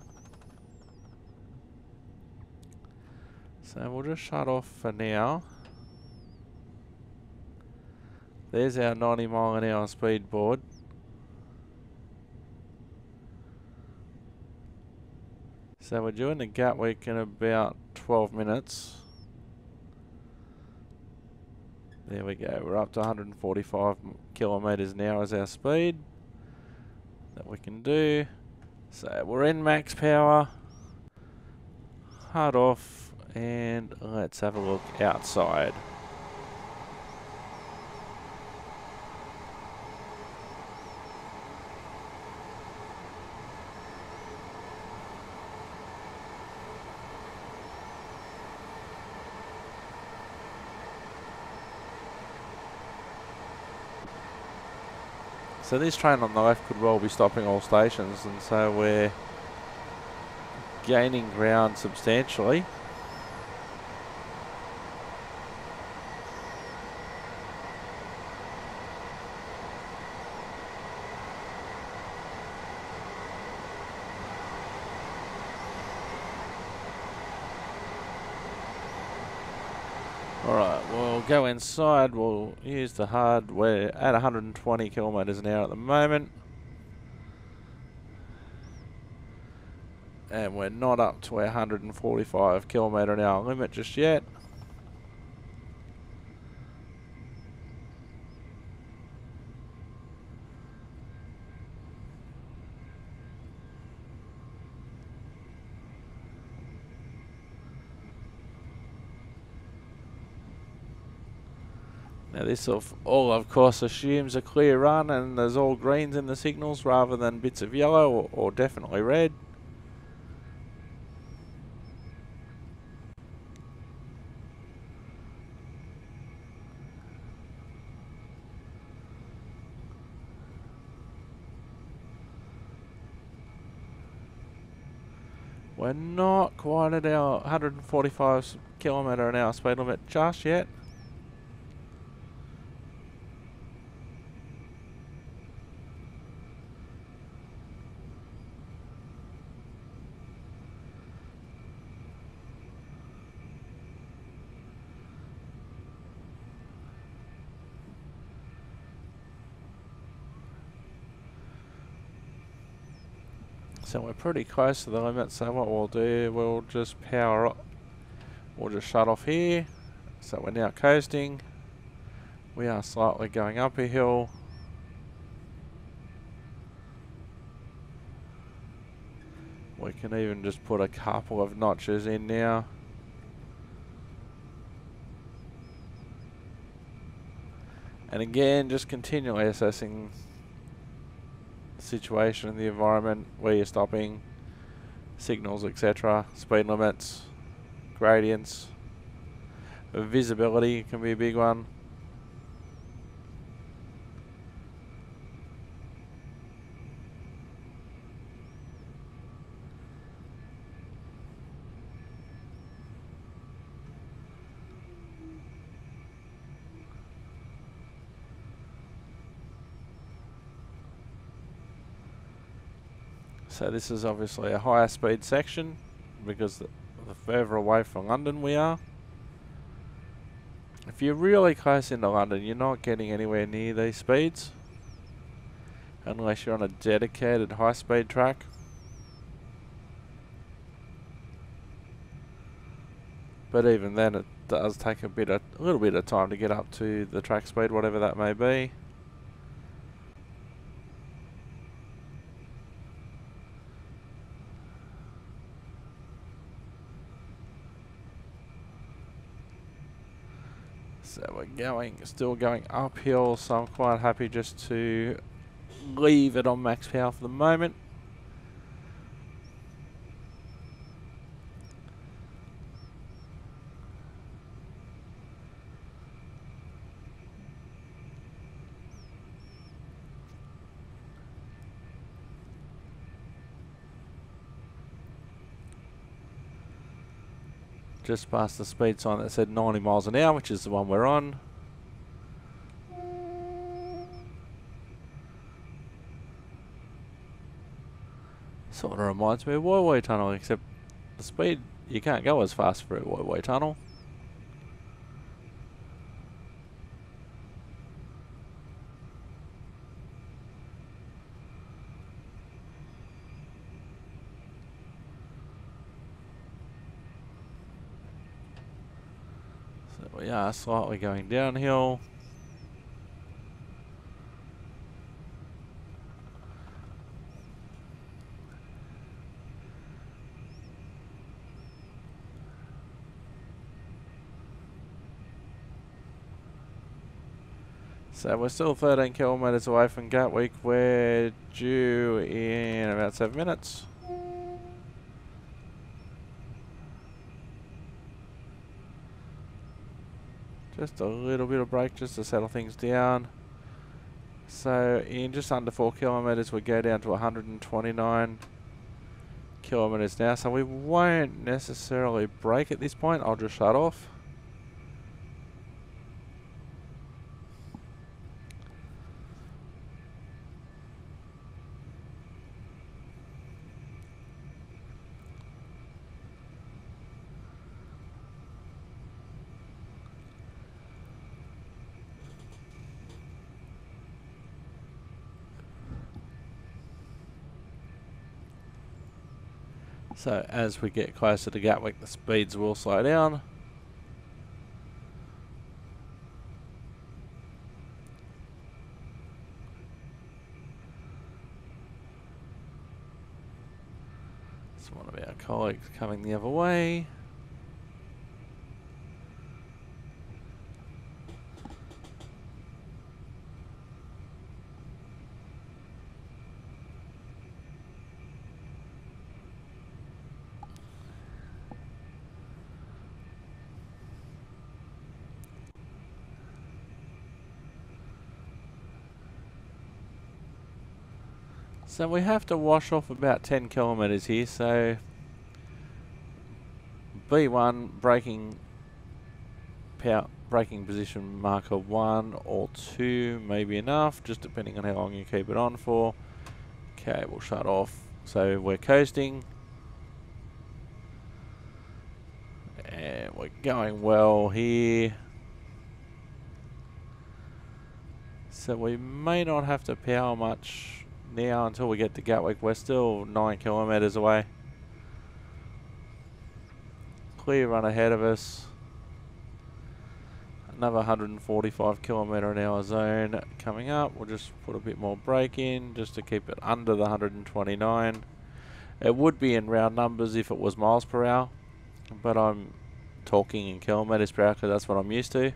[SPEAKER 1] So we'll just shut off for now. There's our 90 mile an hour speed board. So we're doing the Gatwick in about 12 minutes. There we go, we're up to 145 kilometres an hour as our speed that we can do. So we're in max power, hard off, and let's have a look outside. So this train on the left could well be stopping all stations, and so we're gaining ground substantially. Alright, we'll go inside, we'll use the HUD. We're at 120 kilometres an hour at the moment. And we're not up to our 145 kilometre an hour limit just yet. Now this all of course assumes a clear run and there's all greens in the signals rather than bits of yellow or definitely red. We're not quite at our 145 kilometre an hour speed limit just yet. So we're pretty close to the limit, so what we'll do, we'll just power up. We'll just shut off here. So we're now coasting. We are slightly going up a hill. We can even just put a couple of notches in now. And again, just continually assessing situation in the environment, where you're stopping, signals, etc., speed limits, gradients, visibility can be a big one. So this is obviously a higher speed section because the further away from London we are. If you're really close into London, you're not getting anywhere near these speeds unless you're on a dedicated high speed track. But even then it does take a little bit of time to get up to the track speed, whatever that may be. So we're still going uphill, so I'm quite happy just to leave it on max power for the moment. Just past the speed sign that said 90 miles an hour, which is the one we're on. Sort of reminds me of Woy Tunnel, except the speed, you can't go as fast through Woy Tunnel. We are slightly going downhill. So we're still 13 kilometres away from Gatwick. We're due in about 7 minutes. Just a little bit of brake just to settle things down. So in just under 4 kilometres we go down to 129 kilometres now, so we won't necessarily brake at this point. I'll just shut off. So as we get closer to Gatwick, the speeds will slow down. It's one of our colleagues coming the other way. So we have to wash off about 10 kilometres here, so B1 braking position marker 1 or 2 may be enough, just depending on how long you keep it on for. Okay, we'll shut off. So we're coasting. And we're going well here. So we may not have to power much now until we get to Gatwick. We're still 9 kilometres away. Clear run ahead of us. Another 145 kilometre an hour zone coming up. We'll just put a bit more brake in just to keep it under the 129. It would be in round numbers if it was miles per hour, but I'm talking in kilometres per hour because that's what I'm used to.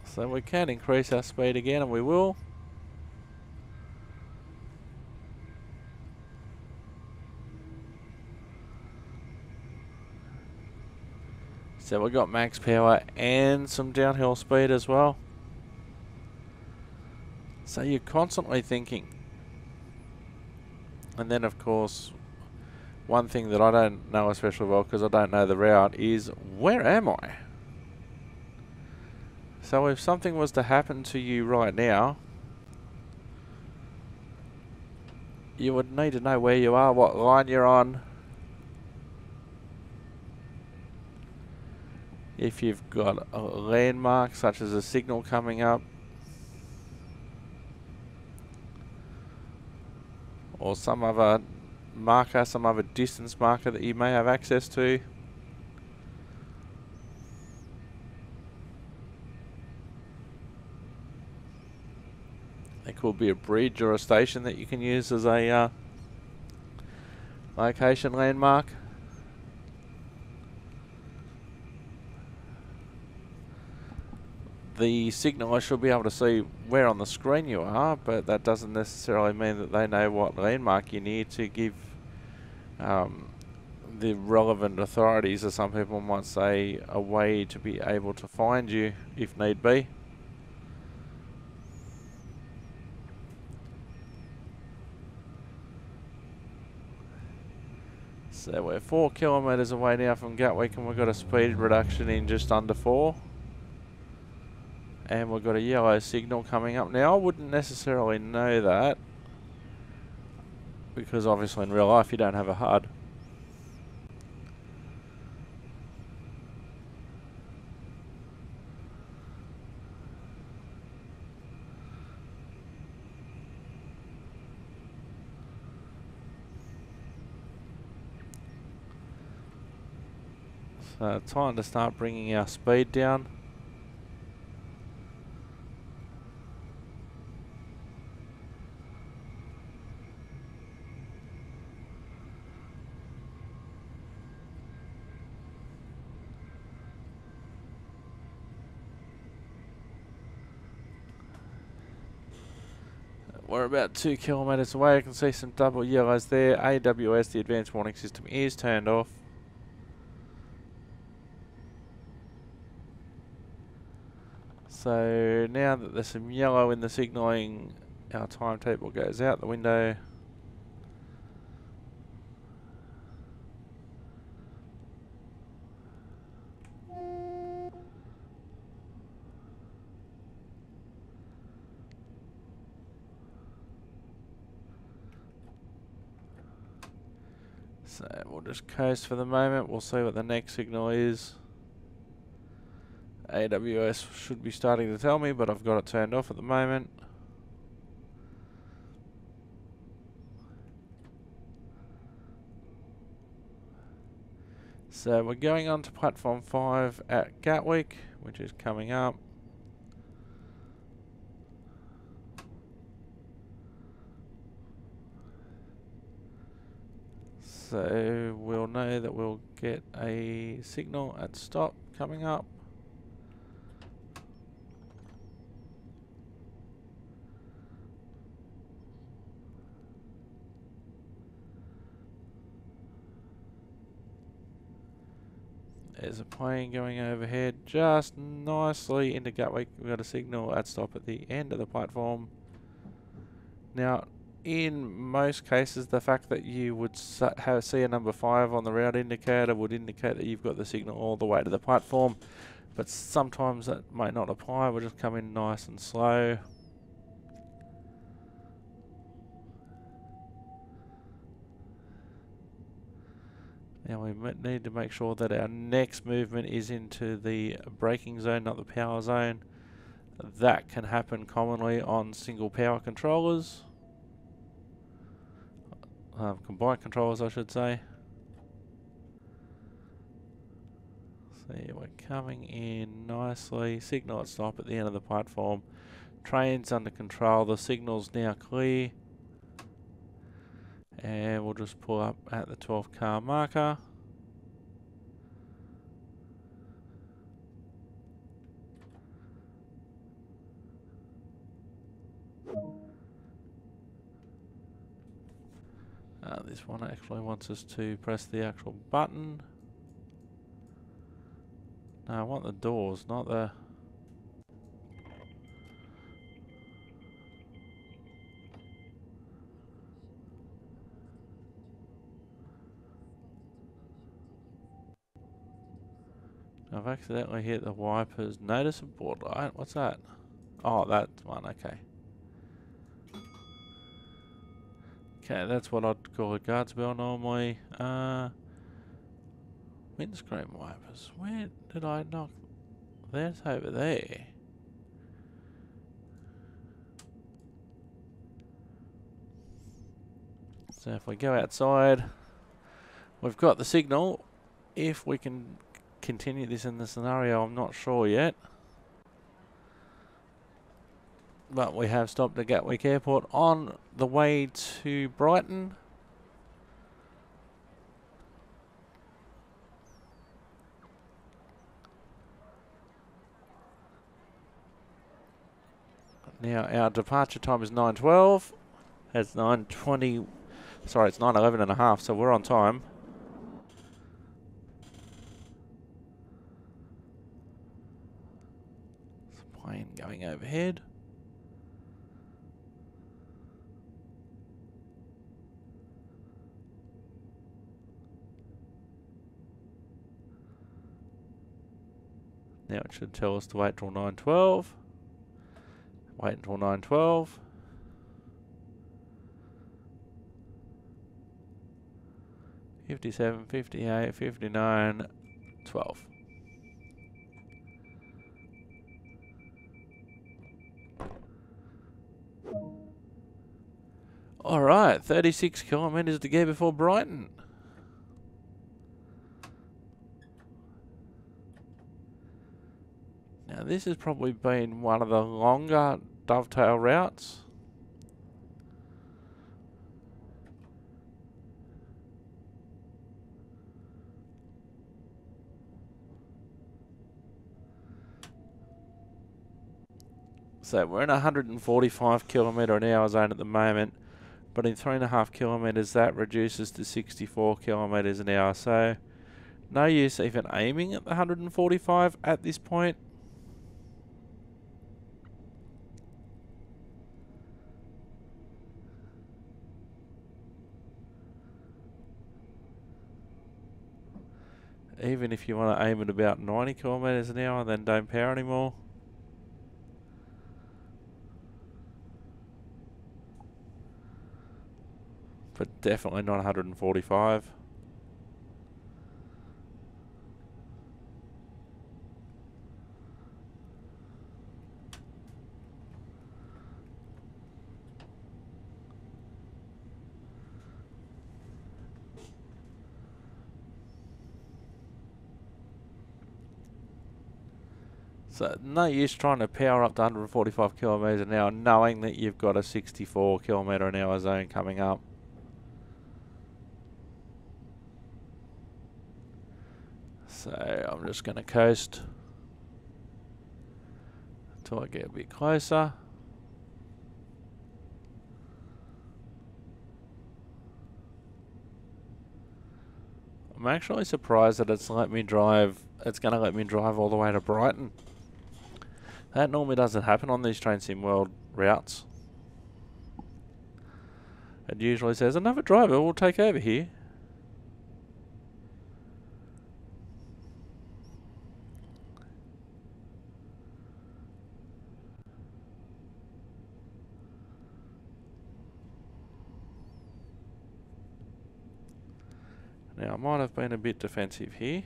[SPEAKER 1] So we can increase our speed again, and we will. So we've got max power and some downhill speed as well. So you're constantly thinking. And then of course, one thing that I don't know especially well because I don't know the route is, where am I? So if something was to happen to you right now, you would need to know where you are, what line you're on. If you've got a landmark such as a signal coming up, or some other marker, some other distance marker that you may have access to. There could be a bridge or a station that you can use as a location landmark. The signal, I should be able to see where on the screen you are, but that doesn't necessarily mean that they know what landmark you need to give the relevant authorities, as some people might say, a way to be able to find you if need be. So we're 4 kilometres away now from Gatwick, and we've got a speed reduction in just under 4. And we've got a yellow signal coming up. Now I wouldn't necessarily know that, because obviously in real life you don't have a HUD. So time to start bringing our speed down. We're about 2 kilometres away. I can see some double yellows there. AWS, the advanced warning system, is turned off. So now that there's some yellow in the signalling, our timetable goes out the window. So we'll just coast for the moment. We'll see what the next signal is. AWS should be starting to tell me, but I've got it turned off at the moment. So we're going on to platform 5 at Gatwick, which is coming up. So we'll know that we'll get a signal at stop coming up. There's a plane going overhead just nicely into Gatwick. We've got a signal at stop at the end of the platform. Now, in most cases, the fact that you would see a number 5 on the route indicator would indicate that you've got the signal all the way to the platform. But sometimes that might not apply. We'll just come in nice and slow. Now we need to make sure that our next movement is into the braking zone, not the power zone. That can happen commonly on single power controllers. Combined controllers, I should say. See, we're coming in nicely. Signal at stop at the end of the platform. Train's under control. The signal's now clear. And we'll just pull up at the 12 car marker. This one actually wants us to press the actual button. No, I want the doors, not the... I've accidentally hit the wipers. Notice a board light. What's that? Oh, that one. Okay. Okay, that's what I'd call a guards bell normally. Windscreen wipers. Where did I knock? That's over there. So if we go outside, we've got the signal. If we can continue this in the scenario, I'm not sure yet. But we have stopped at Gatwick Airport on the way to Brighton. Now our departure time is 9:12. It's 9:20. Sorry, it's 9:11 and a half, so we're on time. There's a plane going overhead. Now it should tell us to wait till 9:12. Wait until 9:12. 57, 58, 59, 12. Alright, 36 kilometres to go before Brighton. Now this has probably been one of the longer dovetail routes. So we're in a 145 kilometre an hour zone at the moment, but in 3.5 kilometres that reduces to 64 kilometres an hour. So no use even aiming at the 145 at this point. even if you want to aim at about 90 kilometres an hour, then don't power anymore. But definitely not 145. So no use trying to power up to 145 kilometres an hour knowing that you've got a 64 kilometre an hour zone coming up. So I'm just going to coast until I get a bit closer. I'm actually surprised that it's let me drive. It's going to let me drive all the way to Brighton. That normally doesn't happen on these Train Sim World routes. It usually says another driver will take over here. Now I might have been a bit defensive here.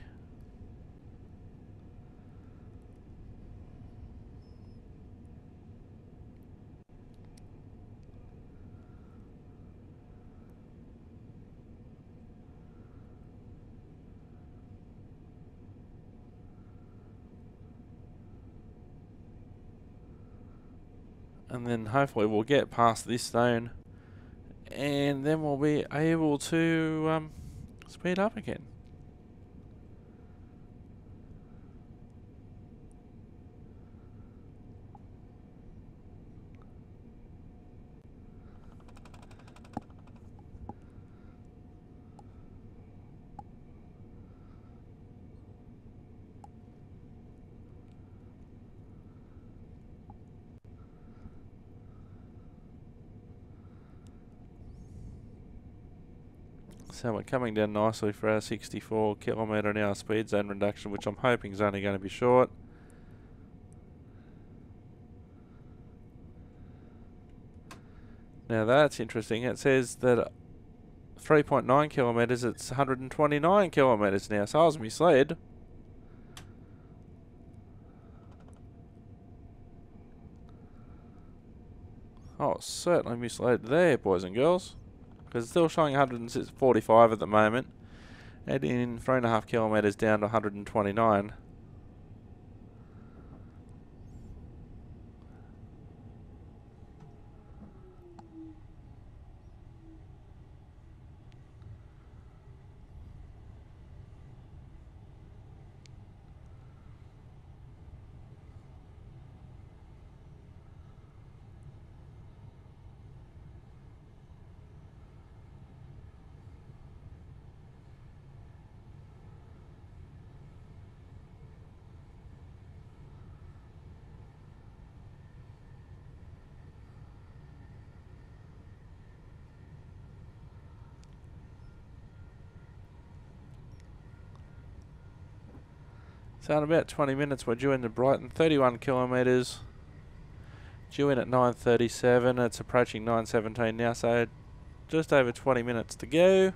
[SPEAKER 1] And then hopefully we'll get past this zone and then we'll be able to speed up again. So we're coming down nicely for our 64 kilometre an hour speed zone reduction, which I'm hoping is only going to be short. Now that's interesting. It says that 3.9 kilometres, it's 129 kilometres now, so I was misled. Oh, certainly misled there, boys and girls. Because it's still showing 145 at the moment. Adding 3.5 kilometres down to 129. So in about 20 minutes we're due into Brighton, 31 kilometres, due in at 9:37, it's approaching 9:17 now, so just over 20 minutes to go.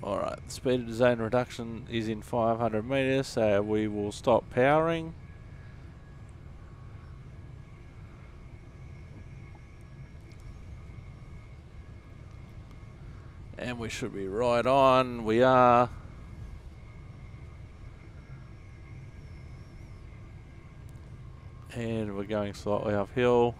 [SPEAKER 1] Alright, the speed zone reduction is in 500 metres, so we will stop powering. And we should be right on. We are. And we're going slightly uphill.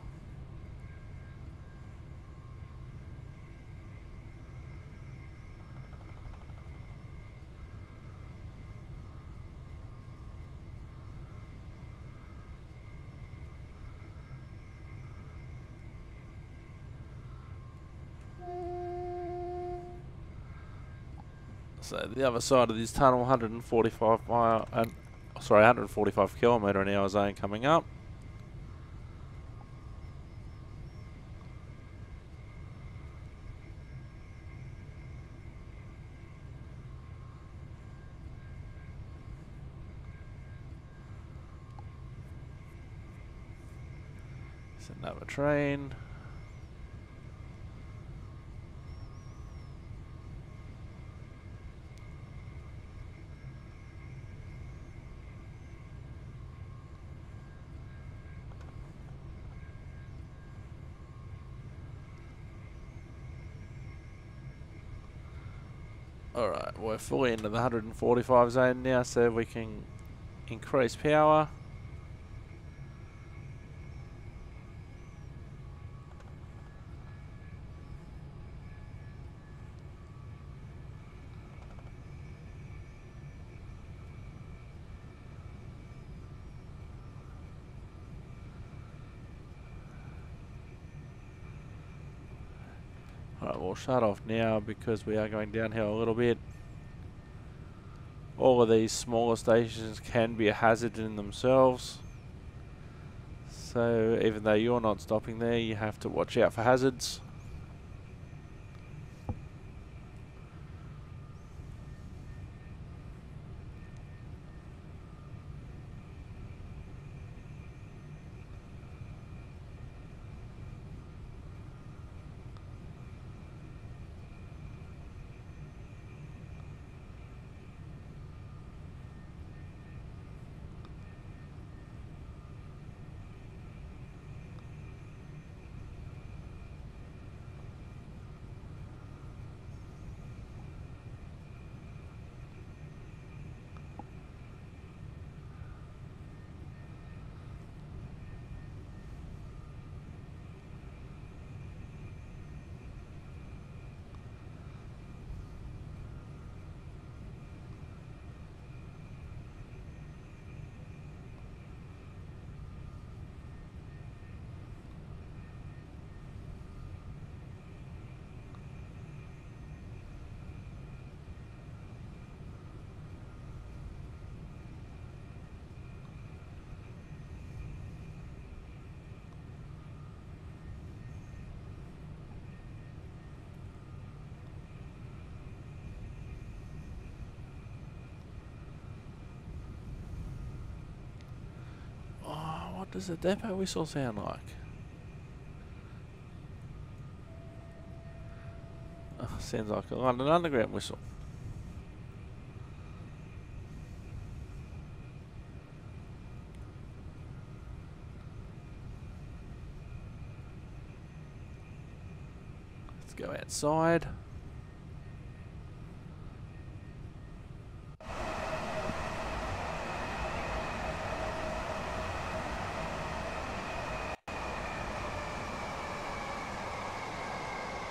[SPEAKER 1] So the other side of this tunnel, 145 kilometre an hour zone coming up. It's another train. Alright, we're fully into the 145 zone now, so we can increase power. Alright, we'll shut off now because we are going downhill a little bit. All of these smaller stations can be a hazard in themselves. So even though you're not stopping there, you have to watch out for hazards. What does the depot whistle sound like? Oh, sounds like a London Underground whistle. Let's go outside.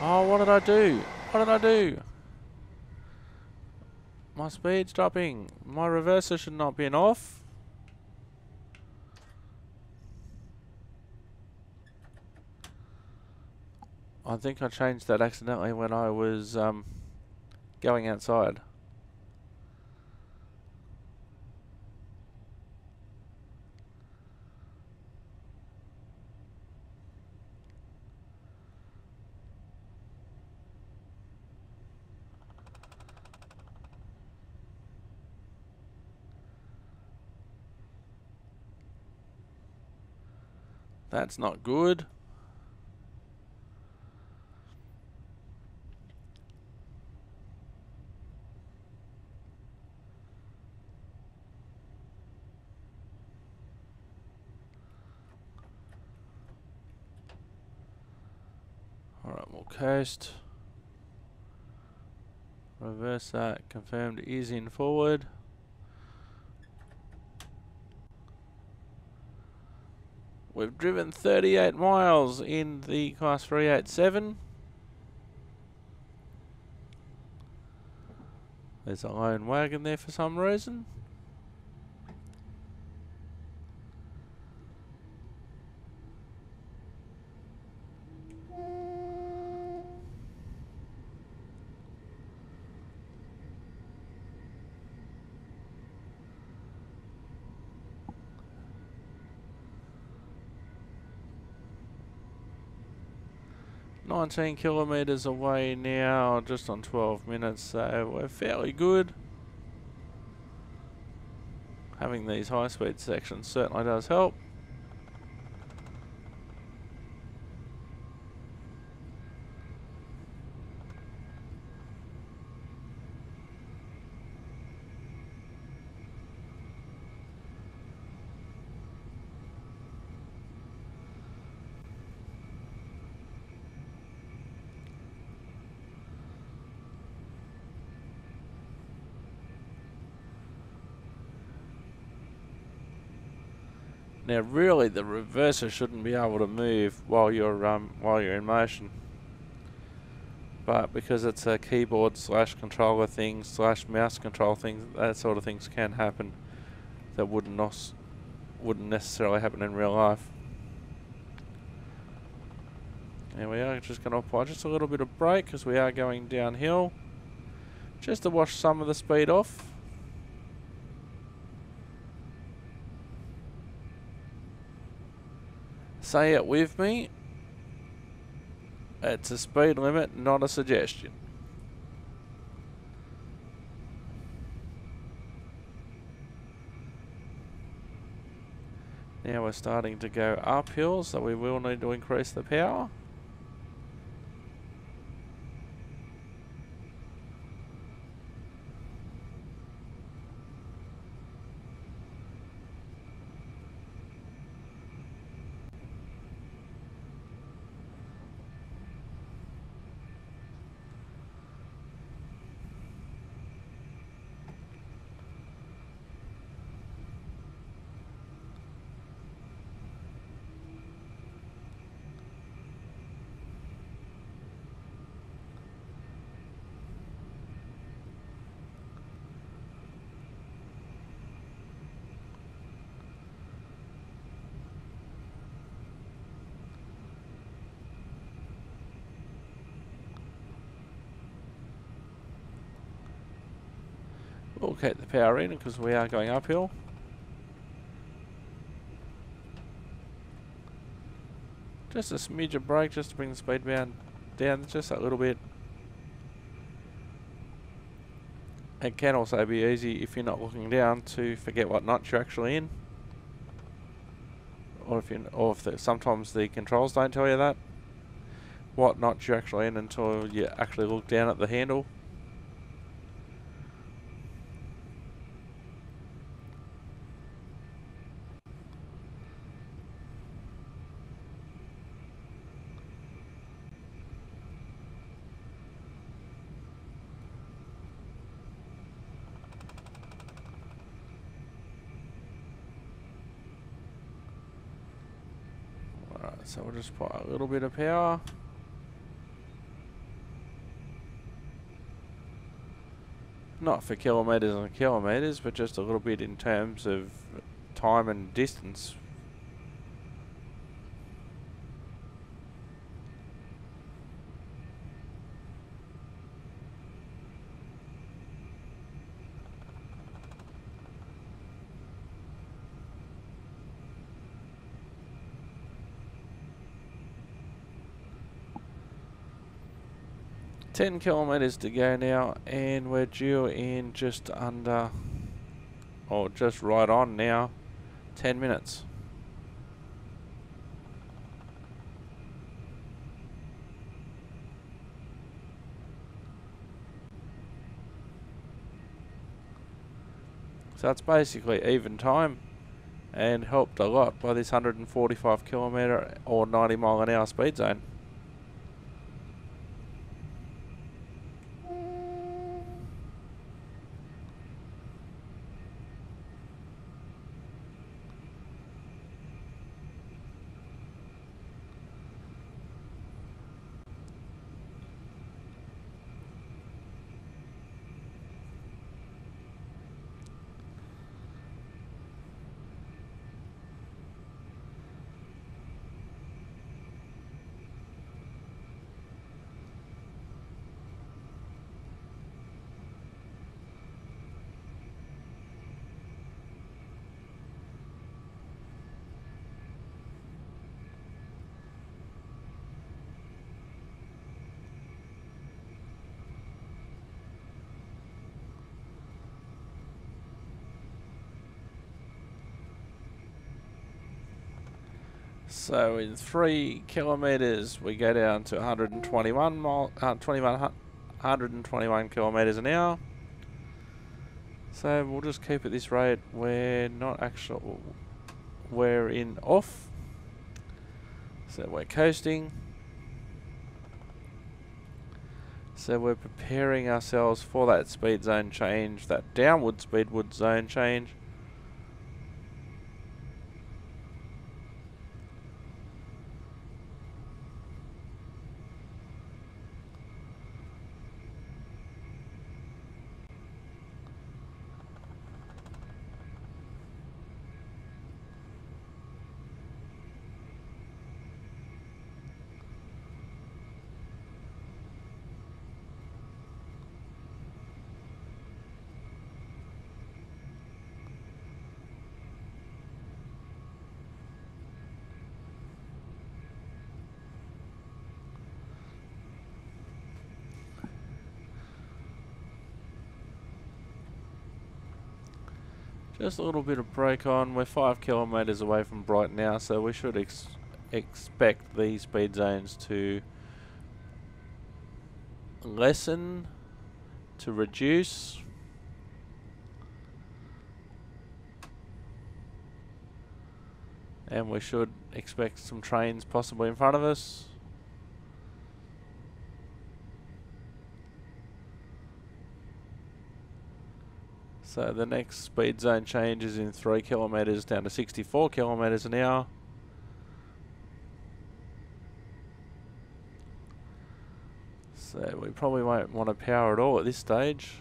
[SPEAKER 1] Oh, what did I do? What did I do? My speed's dropping. My reverser should not be off. I think I changed that accidentally when I was going outside. That's not good. Alright, we'll coast. Reverse that. Confirmed is in forward. We've driven 38 miles in the Class 387. There's a lone wagon there for some reason. "19 kilometres away now, just on 12 minutes, so we're fairly good. Having these high speed sections certainly does help. Now, really, the reverser shouldn't be able to move while you're in motion, but because it's a keyboard / controller thing / mouse control thing, that sort of things can happen that wouldn't necessarily happen in real life. And we are just going to apply just a little bit of brake because we are going downhill, just to wash some of the speed off. Say it with me. It's a speed limit, not a suggestion. Now we're starting to go uphill, so we will need to increase the power. We'll keep the power in because we are going uphill. Just a smidge of brake just to bring the speed down just a little bit. It can also be easy if you're not looking down to forget what notch you're actually in, or if sometimes the controls don't tell you that what notch you're actually in until you actually look down at the handle. So we'll just put a little bit of power. Not for kilometres and kilometres, but just a little bit in terms of time and distance. "10 kilometres to go now, and we're due in just under, or just right on now, 10 minutes. So it's basically even time, and helped a lot by this 145 kilometre or 90 mile an hour speed zone. So in 3 kilometers, we go down to 121 kilometers an hour. So we'll just keep at this rate. We're not actually, we're in off. So we're coasting. So we're preparing ourselves for that speed zone change, that downward speedward zone change. Just a little bit of brake on. We're 5 kilometers away from Brighton now, so we should expect these speed zones to lessen, to reduce. And we should expect some trains possibly in front of us. So the next speed zone change is in 3 kilometers down to 64 kilometers an hour. So we probably won't want to power at all at this stage.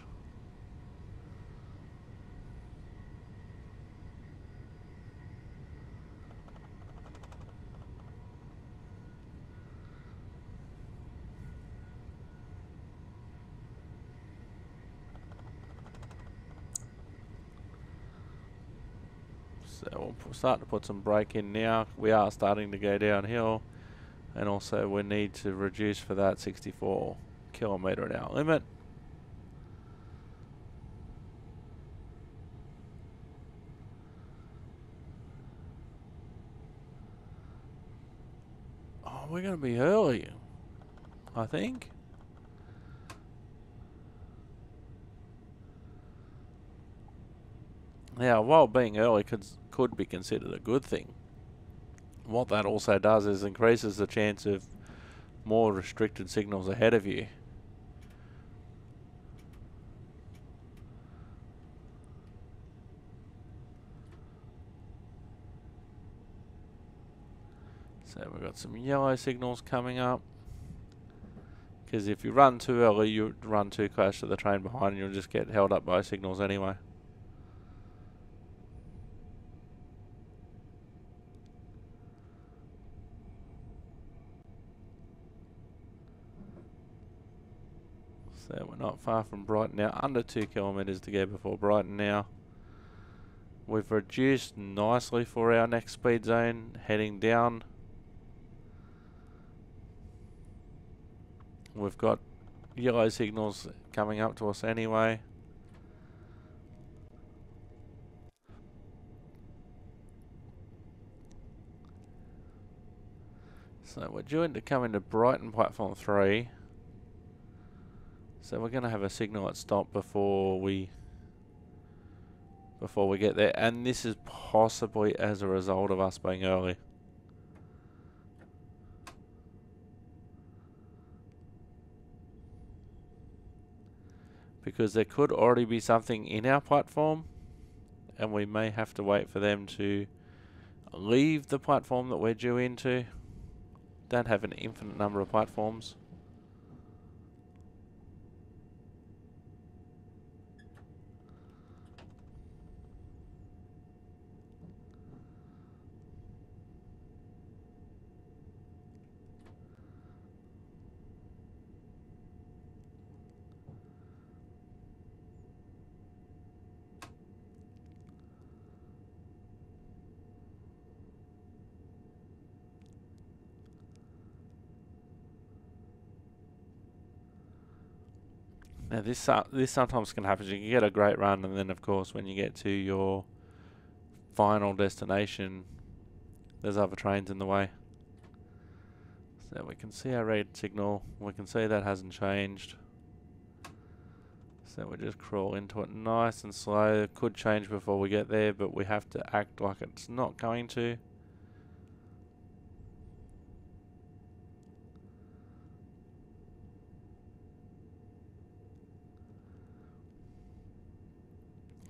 [SPEAKER 1] So we'll start to put some brake in now. We are starting to go downhill, and also we need to reduce for that 64 kilometre an hour limit. Oh, we're going to be early, I think. Now, while being early could be considered a good thing, what that also does is increases the chance of more restricted signals ahead of you. So we've got some yellow signals coming up. Because if you run too early, you run too close to the train behind, and you'll just get held up by signals anyway. So we're not far from Brighton now. Under 2 kilometres to go before Brighton now. We've reduced nicely for our next speed zone, heading down. We've got yellow signals coming up to us anyway. So we're due to come into Brighton platform 3. So we're going to have a signal at stop before we get there, and this is possibly as a result of us being early. Because there could already be something in our platform, and we may have to wait for them to leave the platform that we're due into. Don't have an infinite number of platforms. Now this sometimes can happen. You can get a great run, and then of course when you get to your final destination, there's other trains in the way. So we can see our red signal. We can see that hasn't changed. So we just crawl into it nice and slow. It could change before we get there, but we have to act like it's not going to.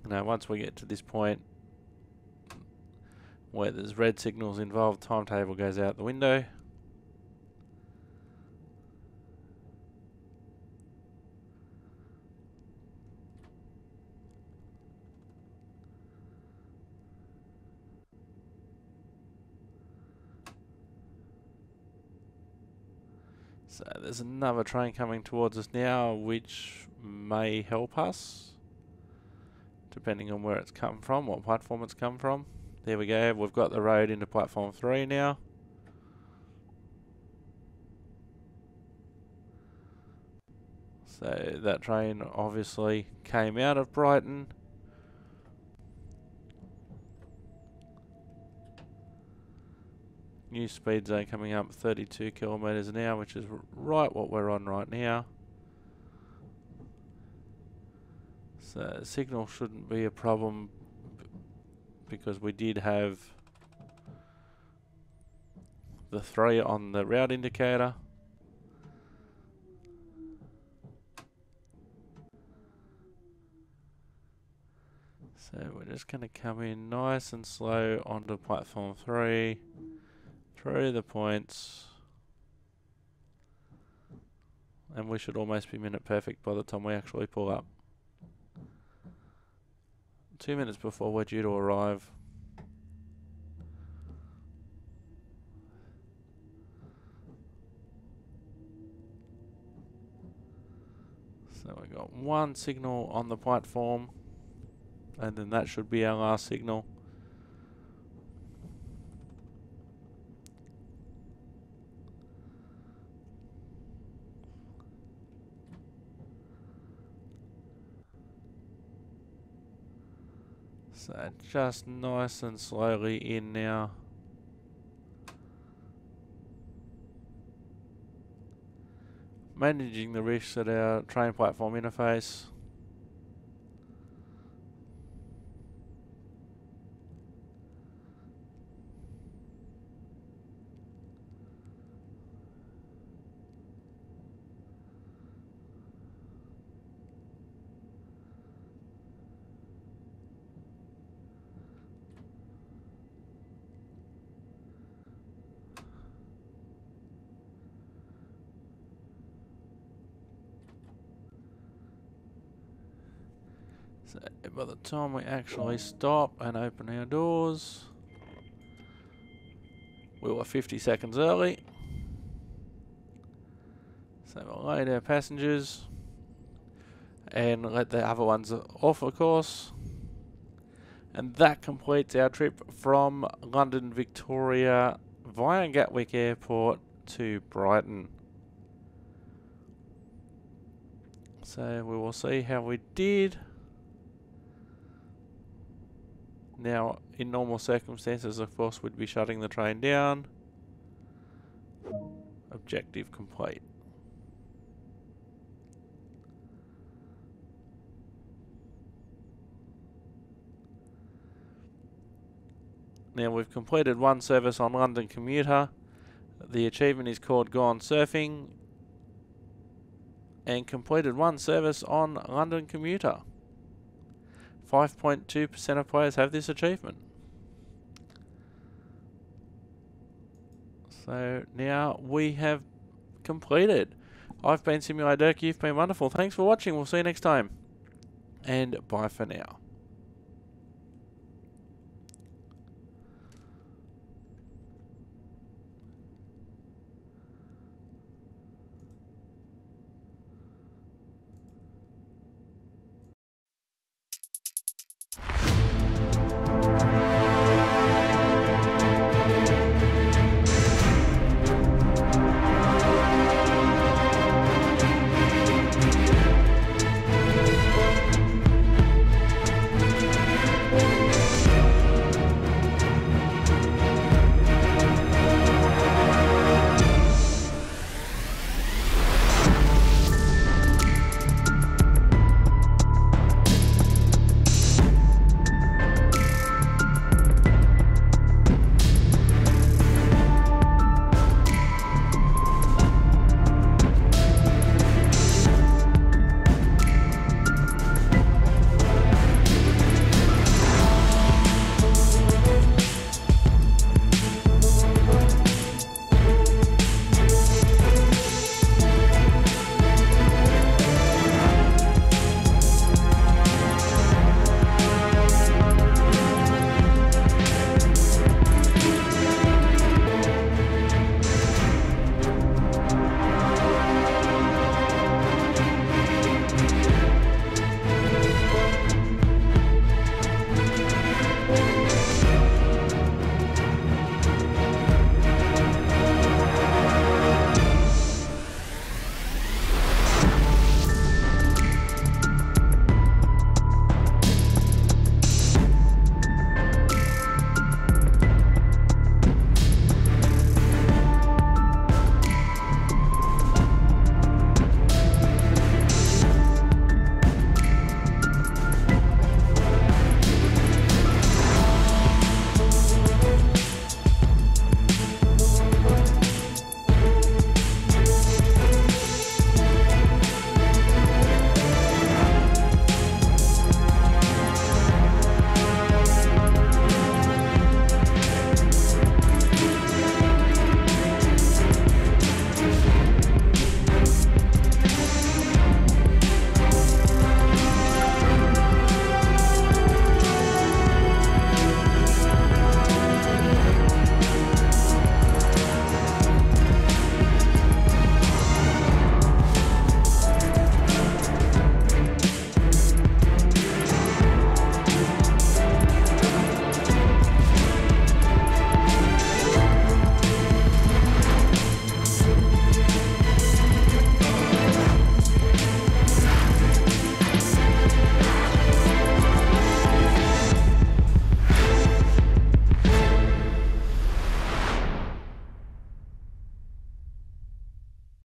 [SPEAKER 1] Now once we get to this point where there's red signals involved, timetable goes out the window. So there's another train coming towards us now, which may help us, depending on where it's come from, what platform it's come from. There we go, we've got the road into platform 3 now. So that train obviously came out of Brighton. New speed zone coming up, 32 kilometres an hour, which is right what we're on right now. So signal shouldn't be a problem because we did have the 3 on the route indicator. So we're just going to come in nice and slow onto platform 3, through the points, and we should almost be minute perfect by the time we actually pull up. 2 minutes before we're due to arrive. So we got one signal on the platform, and then that should be our last signal. So just nice and slowly in now. Managing the risks at our train platform interface. So by the time we actually stop and open our doors, we were 50 seconds early. So we'll load our passengers and let the other ones off, of course. And that completes our trip from London, Victoria via Gatwick Airport to Brighton. So we will see how we did. Now, in normal circumstances, of course, we'd be shutting the train down. Objective complete. Now, we've completed one service on London Commuter. The achievement is called Gone Surfing. And completed one service on London Commuter. 5.2% of players have this achievement. So now we have completed. I've been Simulator Dirk, you've been wonderful. Thanks for watching, we'll see you next time. And bye for now.